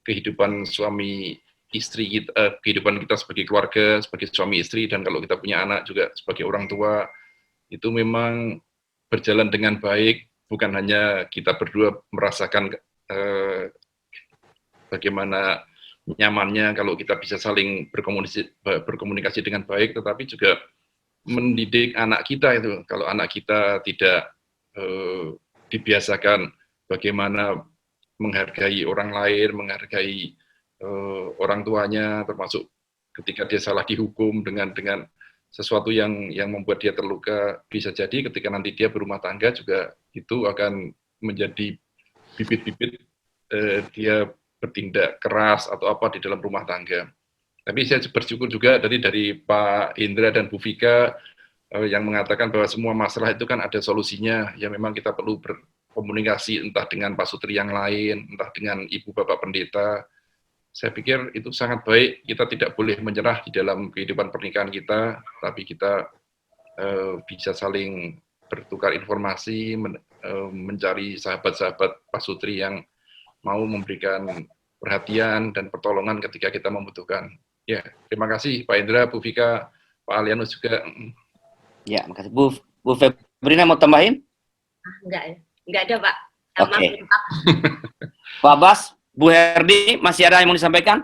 kehidupan suami istri kita, kehidupan kita sebagai keluarga, sebagai suami istri, dan kalau kita punya anak juga sebagai orang tua, itu memang berjalan dengan baik, bukan hanya kita berdua merasakan bagaimana nyamannya kalau kita bisa saling berkomunikasi dengan baik, tetapi juga mendidik anak kita itu. Kalau anak kita tidak dibiasakan bagaimana menghargai orang lain, menghargai orang tuanya, termasuk ketika dia salah dihukum dengan sesuatu yang membuat dia terluka, bisa jadi ketika nanti dia berumah tangga juga itu akan menjadi bibit-bibit dia bertindak keras atau apa di dalam rumah tangga. Tapi saya bersyukur juga dari Pak Indra dan Bu Vika yang mengatakan bahwa semua masalah itu kan ada solusinya. Ya memang kita perlu berkomunikasi entah dengan Pak Sutri yang lain, entah dengan Ibu Bapak Pendeta. Saya pikir itu sangat baik. Kita tidak boleh menyerah di dalam kehidupan pernikahan kita, tapi kita bisa saling bertukar informasi, mencari sahabat-sahabat Pak Sutri yang mau memberikan perhatian dan pertolongan ketika kita membutuhkan. Ya, terima kasih Pak Indra, Bu Vika, Pak Alianus juga. Ya, makasih. Bu Febrina mau tambahin? Enggak ada Pak. Sama Oke. Pak Bas, Bu Herdi, masih ada yang mau disampaikan?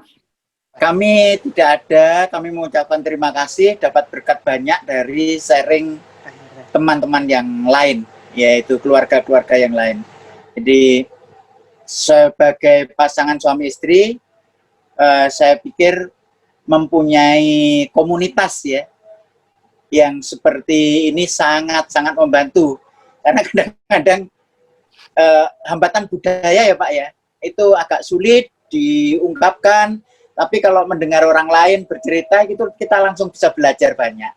Kami tidak ada, kami mengucapkan terima kasih dapat berkat banyak dari sharing teman-teman yang lain, yaitu keluarga-keluarga yang lain. Jadi sebagai pasangan suami istri, saya pikir mempunyai komunitas ya yang seperti ini sangat-sangat membantu, karena kadang-kadang hambatan budaya ya Pak ya, itu agak sulit diungkapkan, tapi kalau mendengar orang lain bercerita itu kita langsung bisa belajar banyak.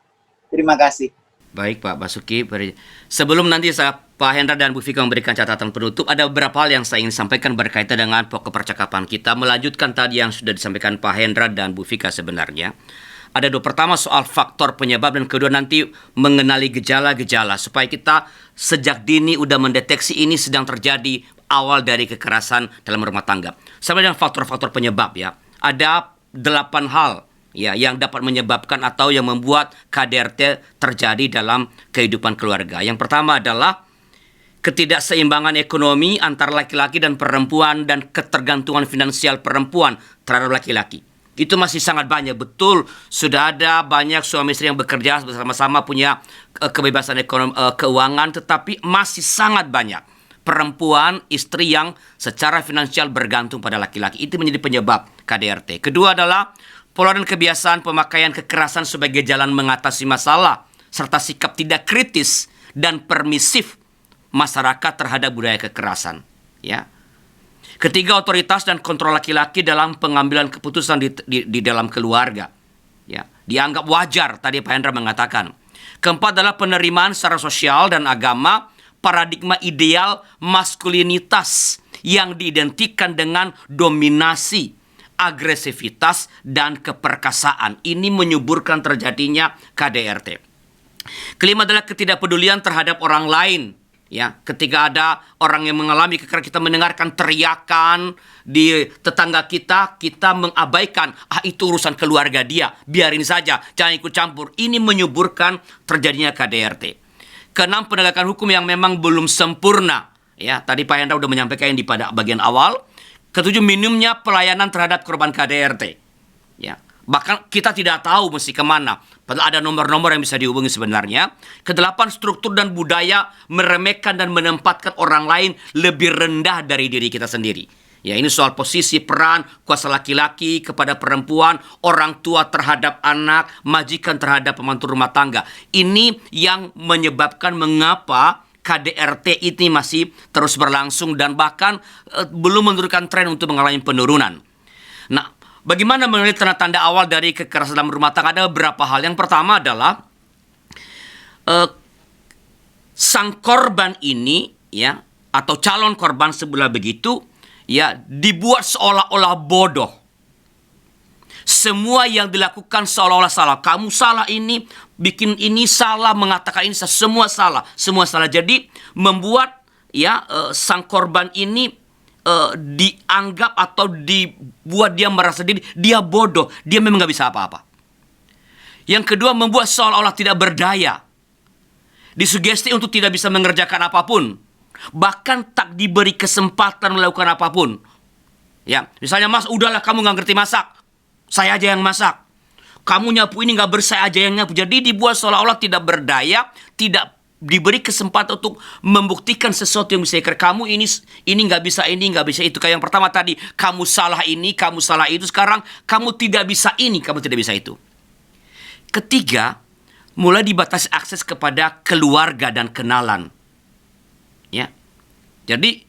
Terima kasih. Baik Pak Basuki, sebelum nanti Pak Hendra dan Bu Vika memberikan catatan penutup, ada beberapa hal yang saya ingin sampaikan berkaitan dengan pokok percakapan kita, melanjutkan tadi yang sudah disampaikan Pak Hendra dan Bu Vika sebenarnya. Ada dua, pertama soal faktor penyebab, dan kedua nanti mengenali gejala-gejala, supaya kita sejak dini udah mendeteksi ini sedang terjadi awal dari kekerasan dalam rumah tangga. Sama dengan faktor-faktor penyebab ya, ada 8 hal ya yang dapat menyebabkan atau yang membuat KDRT terjadi dalam kehidupan keluarga. Yang pertama adalah ketidakseimbangan ekonomi antara laki-laki dan perempuan dan ketergantungan finansial perempuan terhadap laki-laki. Itu masih sangat banyak, betul. Sudah ada banyak suami istri yang bekerja bersama-sama, punya kebebasan ekonomi, keuangan, tetapi masih sangat banyak perempuan, istri yang secara finansial bergantung pada laki-laki. Itu menjadi penyebab KDRT. Kedua adalah pola dan kebiasaan pemakaian kekerasan sebagai jalan mengatasi masalah, serta sikap tidak kritis dan permisif masyarakat terhadap budaya kekerasan. Ya. Ketiga, otoritas dan kontrol laki-laki dalam pengambilan keputusan di dalam keluarga. Ya. Dianggap wajar, tadi Pak Hendra mengatakan. Keempat adalah penerimaan secara sosial dan agama, paradigma ideal maskulinitas yang diidentikan dengan dominasi, agresivitas, dan keperkasaan. Ini menyuburkan terjadinya KDRT. Kelima adalah ketidakpedulian terhadap orang lain. Ya, ketika ada orang yang mengalami kekerasan, kita mendengarkan teriakan di tetangga kita, kita mengabaikan, itu urusan keluarga dia, biarin saja, jangan ikut campur. Ini menyuburkan terjadinya KDRT. Keenam, penegakan hukum yang memang belum sempurna. Ya, tadi Pak Hendra sudah menyampaikan di pada bagian awal. Ketujuh, minimnya pelayanan terhadap korban KDRT. Ya, bahkan kita tidak tahu mesti kemana. Padahal ada nomor-nomor yang bisa dihubungi sebenarnya. Kedelapan, struktur dan budaya meremehkan dan menempatkan orang lain lebih rendah dari diri kita sendiri. Ya, ini soal posisi, peran, kuasa laki-laki kepada perempuan, orang tua terhadap anak, majikan terhadap pembantu rumah tangga. Ini yang menyebabkan mengapa KDRT ini masih terus berlangsung dan bahkan belum menurunkan tren untuk mengalami penurunan. Nah, bagaimana mengenai tanda-tanda awal dari kekerasan dalam rumah tangga? Ada beberapa hal. Yang pertama adalah sang korban ini, ya, atau calon korban sebelah begitu, ya, dibuat seolah-olah bodoh. Semua yang dilakukan seolah-olah salah. Kamu salah ini, bikin ini salah, mengatakan ini semua salah, semua salah. Jadi membuat, ya, sang korban ini dianggap atau dibuat dia merasa diri dia bodoh, dia memang nggak bisa apa-apa. Yang kedua, membuat seolah-olah tidak berdaya, disugesti untuk tidak bisa mengerjakan apapun, bahkan tak diberi kesempatan melakukan apapun. Ya, misalnya, Mas, udahlah kamu nggak ngerti masak, saya aja yang masak. Kamu nyapu ini nggak bersih, saya aja yang nyapu. Jadi dibuat seolah-olah tidak berdaya, tidak diberi kesempatan untuk membuktikan sesuatu yang bisa dikerjakan. Kamu ini nggak bisa ini, nggak bisa itu. Kayak yang pertama tadi, kamu salah ini, kamu salah itu. Sekarang kamu tidak bisa ini, kamu tidak bisa itu. Ketiga, mulai dibatasi akses kepada keluarga dan kenalan. Ya, jadi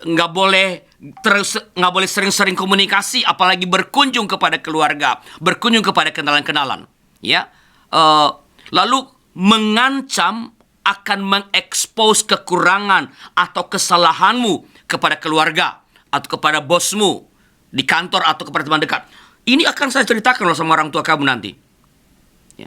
nggak boleh sering-sering komunikasi, apalagi berkunjung kepada keluarga, berkunjung kepada kenalan-kenalan. Ya, lalu mengancam akan mengekspos kekurangan atau kesalahanmu kepada keluarga atau kepada bosmu di kantor atau kepada teman dekat. Ini akan saya ceritakan loh sama orang tua kamu nanti. Ya.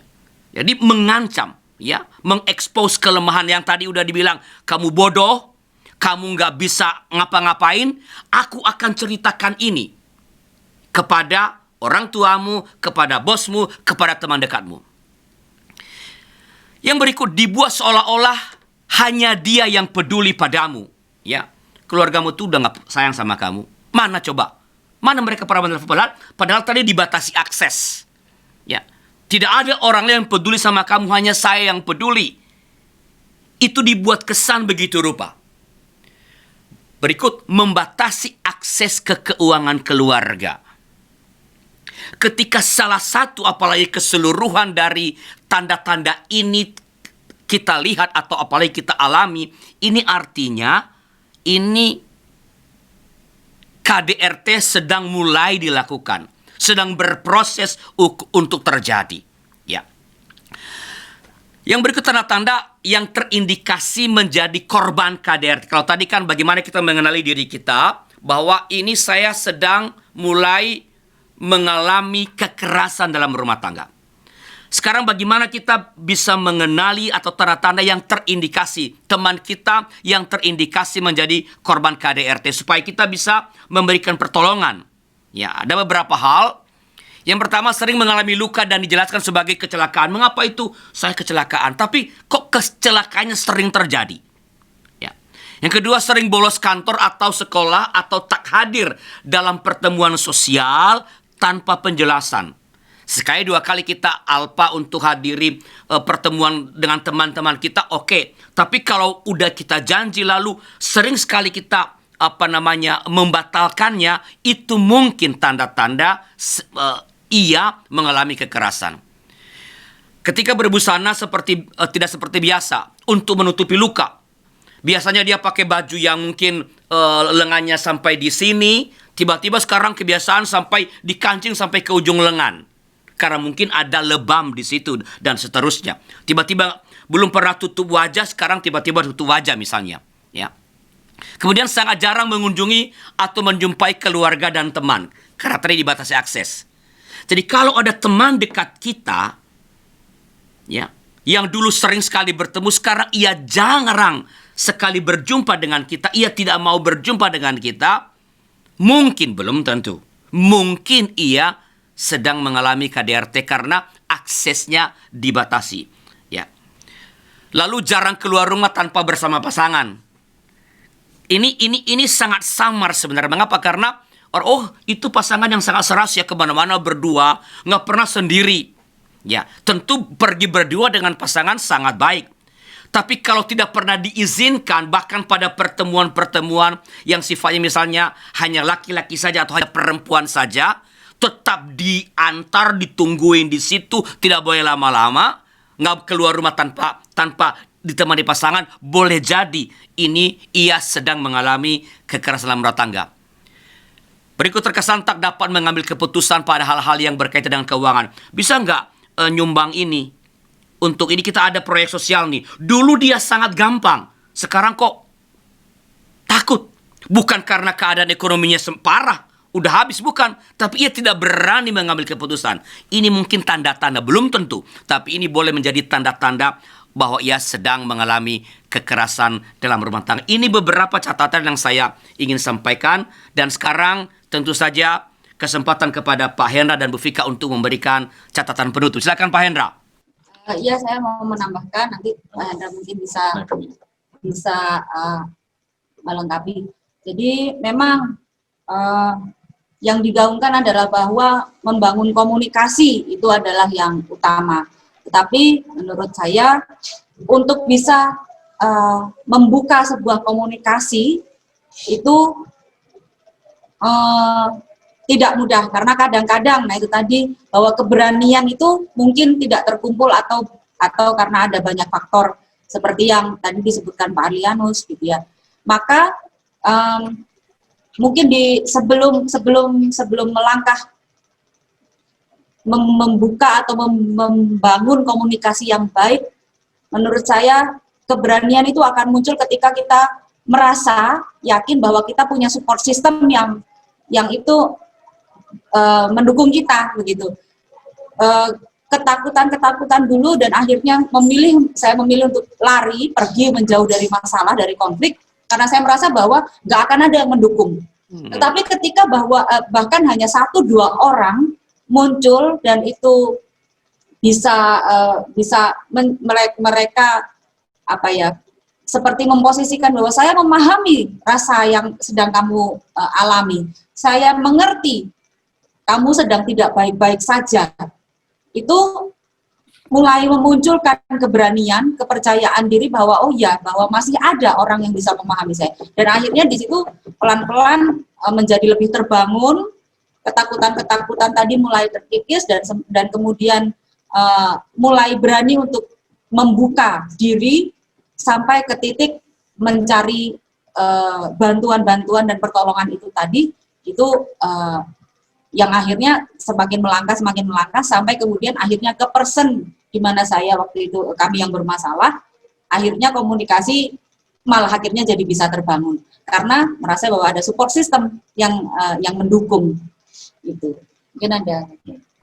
Jadi mengancam, ya, mengekspos kelemahan yang tadi udah dibilang, kamu bodoh, kamu nggak bisa ngapa-ngapain, aku akan ceritakan ini kepada orang tuamu, kepada bosmu, kepada teman dekatmu. Yang berikut, dibuat seolah-olah hanya dia yang peduli padamu. Ya, keluargamu tuh udah nggak sayang sama kamu. Mana coba? Mana mereka para menelpon? Padahal tadi dibatasi akses. Ya, tidak ada orang yang peduli sama kamu, hanya saya yang peduli. Itu dibuat kesan begitu rupa. Berikut, membatasi akses ke keuangan keluarga. Ketika salah satu, apalagi keseluruhan dari tanda-tanda ini kita lihat atau apalagi kita alami, ini artinya ini KDRT sedang mulai dilakukan, sedang berproses untuk terjadi. Ya. Yang berikut tanda-tanda yang terindikasi menjadi korban KDRT. Kalau tadi kan bagaimana kita mengenali diri kita, bahwa ini saya sedang mulai mengalami kekerasan dalam rumah tangga. Sekarang bagaimana kita bisa mengenali atau tanda-tanda yang terindikasi, teman kita yang terindikasi menjadi korban KDRT, supaya kita bisa memberikan pertolongan. Ya, ada beberapa hal. Yang pertama, sering mengalami luka dan dijelaskan sebagai kecelakaan. Mengapa itu saya kecelakaan? Tapi kok kecelakaannya sering terjadi? Ya. Yang kedua, sering bolos kantor atau sekolah atau tak hadir dalam pertemuan sosial tanpa penjelasan. Sekali dua kali kita alpa untuk hadiri pertemuan dengan teman-teman kita, oke. Tapi kalau udah kita janji lalu sering sekali kita membatalkannya, itu mungkin tanda-tanda ia mengalami kekerasan. Ketika berbusana tidak seperti biasa untuk menutupi luka. Biasanya dia pakai baju yang mungkin lengannya sampai di sini, tiba-tiba sekarang kebiasaan sampai dikancing sampai ke ujung lengan. Karena mungkin ada lebam di situ dan seterusnya. Tiba-tiba belum pernah tutup wajah, sekarang tiba-tiba tutup wajah misalnya. Ya. Kemudian sangat jarang mengunjungi atau menjumpai keluarga dan teman. Karena tadi dibatasi akses. Jadi kalau ada teman dekat kita, ya, yang dulu sering sekali bertemu, sekarang ia jarang sekali berjumpa dengan kita, ia tidak mau berjumpa dengan kita, mungkin, belum tentu, mungkin ia sedang mengalami KDRT karena aksesnya dibatasi. Ya. Lalu jarang keluar rumah tanpa bersama pasangan. Ini sangat samar sebenarnya. Mengapa? Karena itu pasangan yang sangat serasi ya, kemana-mana berdua, nggak pernah sendiri. Ya, tentu pergi berdua dengan pasangan sangat baik. Tapi kalau tidak pernah diizinkan, bahkan pada pertemuan-pertemuan yang sifatnya misalnya hanya laki-laki saja atau hanya perempuan saja, tetap diantar, ditungguin di situ, tidak boleh lama-lama, nggak keluar rumah tanpa ditemani pasangan, boleh jadi ini ia sedang mengalami kekerasan dalam rumah tangga. Berikut, terkesan tak dapat mengambil keputusan pada hal-hal yang berkaitan dengan keuangan. Bisa nggak nyumbang ini? untuk ini kita ada proyek sosial nih. Dulu dia sangat gampang, sekarang kok takut. Bukan karena keadaan ekonominya parah, udah habis, bukan. Tapi ia tidak berani mengambil keputusan. Ini mungkin tanda-tanda, belum tentu. Tapi ini boleh menjadi tanda-tanda bahwa ia sedang mengalami kekerasan dalam rumah tangga. Ini beberapa catatan yang saya ingin sampaikan. Dan sekarang tentu saja kesempatan kepada Pak Hendra dan Bu Fika untuk memberikan catatan penutup. Silakan Pak Hendra. Iya, saya mau menambahkan, nanti Pak Hendra mungkin bisa melengkapi. Jadi memang yang digaungkan adalah bahwa membangun komunikasi itu adalah yang utama. Tetapi menurut saya untuk bisa membuka sebuah komunikasi itu tidak mudah, karena kadang-kadang, nah itu tadi, bahwa keberanian itu mungkin tidak terkumpul atau karena ada banyak faktor seperti yang tadi disebutkan Pak Arlianus gitu ya. Maka mungkin sebelum melangkah membuka atau membangun komunikasi yang baik, menurut saya keberanian itu akan muncul ketika kita merasa yakin bahwa kita punya support system yang itu mendukung kita begitu. Ketakutan dulu dan akhirnya saya memilih untuk lari, pergi menjauh dari masalah, dari konflik, karena saya merasa bahwa nggak akan ada yang mendukung. Tetapi ketika bahkan hanya 1-2 orang muncul dan itu bisa mereka seperti memposisikan bahwa saya memahami rasa yang sedang kamu alami, saya mengerti kamu sedang tidak baik-baik saja. Itu mulai memunculkan keberanian, kepercayaan diri bahwa bahwa masih ada orang yang bisa memahami saya. Dan akhirnya di situ pelan-pelan menjadi lebih terbangun, ketakutan-ketakutan tadi mulai terkikis dan kemudian mulai berani untuk membuka diri sampai ke titik mencari bantuan-bantuan dan pertolongan itu tadi, itu yang akhirnya semakin melangkah sampai kemudian akhirnya ke person di mana saya waktu itu, kami yang bermasalah, akhirnya komunikasi malah akhirnya jadi bisa terbangun karena merasa bahwa ada support system yang mendukung itu. Mungkin ada.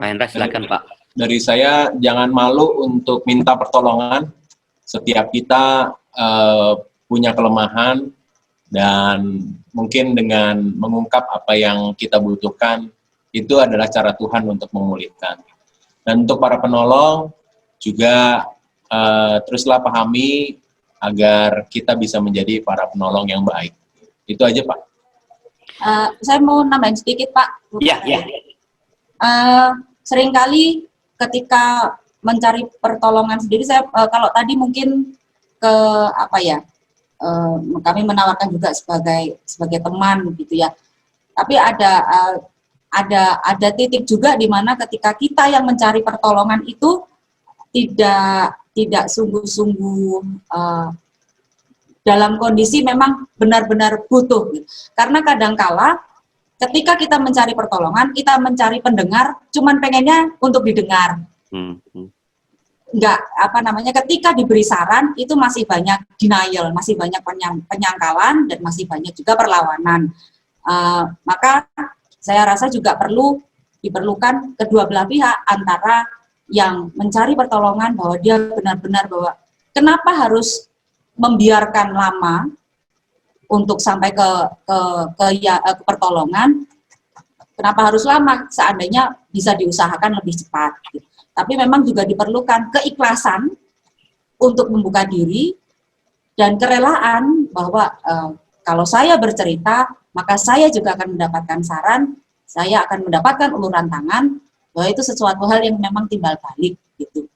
Pak Hendra, silakan Pak. Dari saya, jangan malu untuk minta pertolongan. Setiap kita punya kelemahan dan mungkin dengan mengungkap apa yang kita butuhkan, itu adalah cara Tuhan untuk memulihkan. Dan untuk para penolong juga teruslah pahami agar kita bisa menjadi para penolong yang baik. Itu aja Pak. Saya mau nambahin sedikit Pak. Iya. Seringkali ketika mencari pertolongan sendiri, saya kalau tadi mungkin kami menawarkan juga sebagai teman gitu ya. Tapi ada titik juga di mana ketika kita yang mencari pertolongan itu tidak sungguh-sungguh dalam kondisi memang benar-benar butuh gitu. Karena kadangkala ketika kita mencari pertolongan, kita mencari pendengar cuman pengennya untuk didengar. Enggak, ketika diberi saran itu masih banyak denial, masih banyak penyangkalan dan masih banyak juga perlawanan. Maka saya rasa juga diperlukan kedua belah pihak, antara yang mencari pertolongan bahwa dia benar-benar bahwa kenapa harus membiarkan lama untuk sampai ke pertolongan, kenapa harus lama, seandainya bisa diusahakan lebih cepat. Tapi memang juga diperlukan keikhlasan untuk membuka diri dan kerelaan bahwa kalau saya bercerita, maka saya juga akan mendapatkan saran, saya akan mendapatkan uluran tangan, bahwa itu sesuatu hal yang memang timbal balik gitu.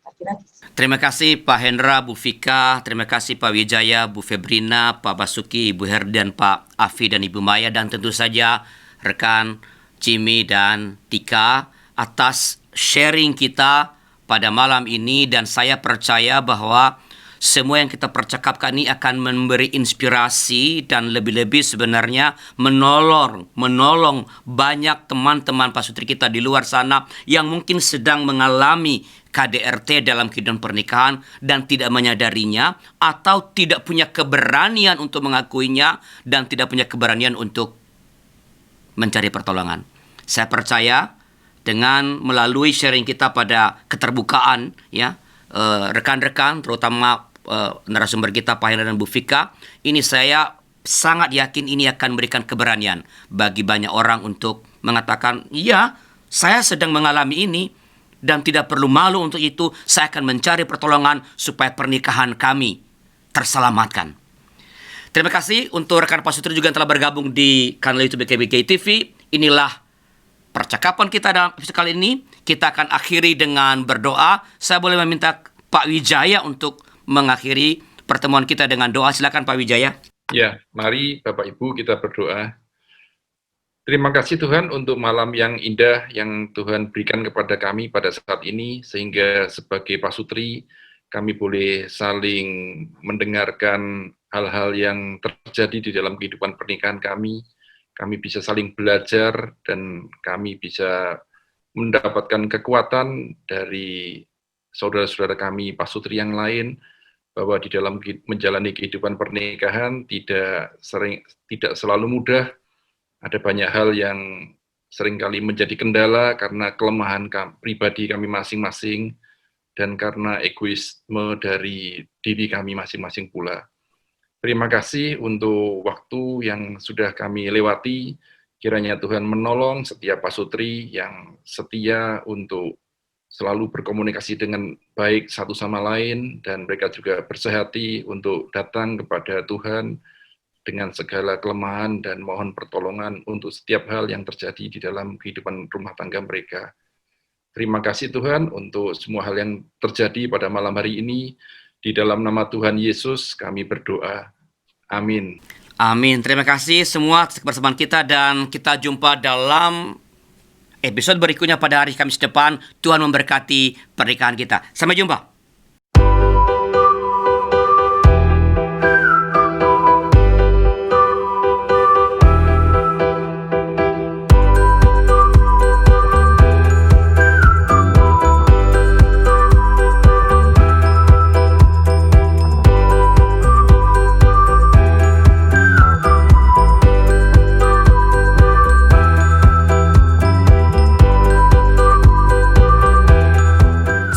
Terima kasih Pak Hendra, Bu Fika, terima kasih Pak Wijaya, Bu Febrina, Pak Basuki, Ibu Herdian, Pak Afi dan Ibu Maya, dan tentu saja rekan Jimmy dan Tika atas sharing kita pada malam ini. Dan saya percaya bahwa semua yang kita percakapkan ini akan memberi inspirasi dan lebih-lebih sebenarnya menolong banyak teman-teman pasutri kita di luar sana yang mungkin sedang mengalami KDRT dalam kehidupan pernikahan dan tidak menyadarinya, atau tidak punya keberanian untuk mengakuinya dan tidak punya keberanian untuk mencari pertolongan. Saya percaya dengan melalui sharing kita pada keterbukaan, ya, rekan-rekan, terutama narasumber kita Pak Hendra dan Bu Fika, ini saya sangat yakin ini akan memberikan keberanian bagi banyak orang untuk mengatakan, iya, saya sedang mengalami ini, dan tidak perlu malu untuk itu. Saya akan mencari pertolongan supaya pernikahan kami terselamatkan. Terima kasih untuk rekan Pasutri juga yang telah bergabung di kanal YouTube KBGI TV. Inilah percakapan kita dalam episode kali ini. Kita akan akhiri dengan berdoa. Saya boleh meminta Pak Wijaya untuk mengakhiri pertemuan kita dengan doa. Silakan Pak Wijaya. Ya, mari Bapak Ibu kita berdoa. Terima kasih Tuhan untuk malam yang indah yang Tuhan berikan kepada kami pada saat ini, sehingga sebagai pasutri kami boleh saling mendengarkan hal-hal yang terjadi di dalam kehidupan pernikahan kami bisa saling belajar, dan kami bisa mendapatkan kekuatan dari saudara-saudara kami pasutri yang lain, bahwa di dalam menjalani kehidupan pernikahan tidak selalu mudah. Ada banyak hal yang seringkali menjadi kendala karena kelemahan pribadi kami masing-masing dan karena egoisme dari diri kami masing-masing pula. Terima kasih untuk waktu yang sudah kami lewati. Kiranya Tuhan menolong setiap pasutri yang setia untuk selalu berkomunikasi dengan baik satu sama lain, dan mereka juga bersehati untuk datang kepada Tuhan dengan segala kelemahan dan mohon pertolongan untuk setiap hal yang terjadi di dalam kehidupan rumah tangga mereka. Terima kasih Tuhan untuk semua hal yang terjadi pada malam hari ini. Di dalam nama Tuhan Yesus kami berdoa. Amin. Amin. Terima kasih semua atas kebersamaan kita, dan kita jumpa dalam episode berikutnya pada hari Kamis depan. Tuhan memberkati pernikahan kita. Sampai jumpa.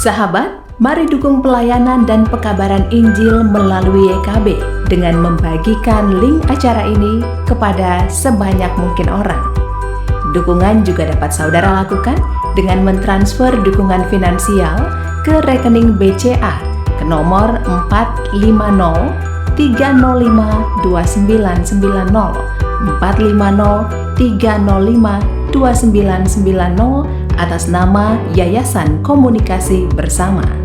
Sahabat, mari dukung pelayanan dan pekabaran Injil melalui YKB dengan membagikan link acara ini kepada sebanyak mungkin orang. Dukungan juga dapat saudara lakukan dengan mentransfer dukungan finansial ke rekening BCA ke nomor 450 305 2990 450 305 2990 atas nama Yayasan Komunikasi Bersama.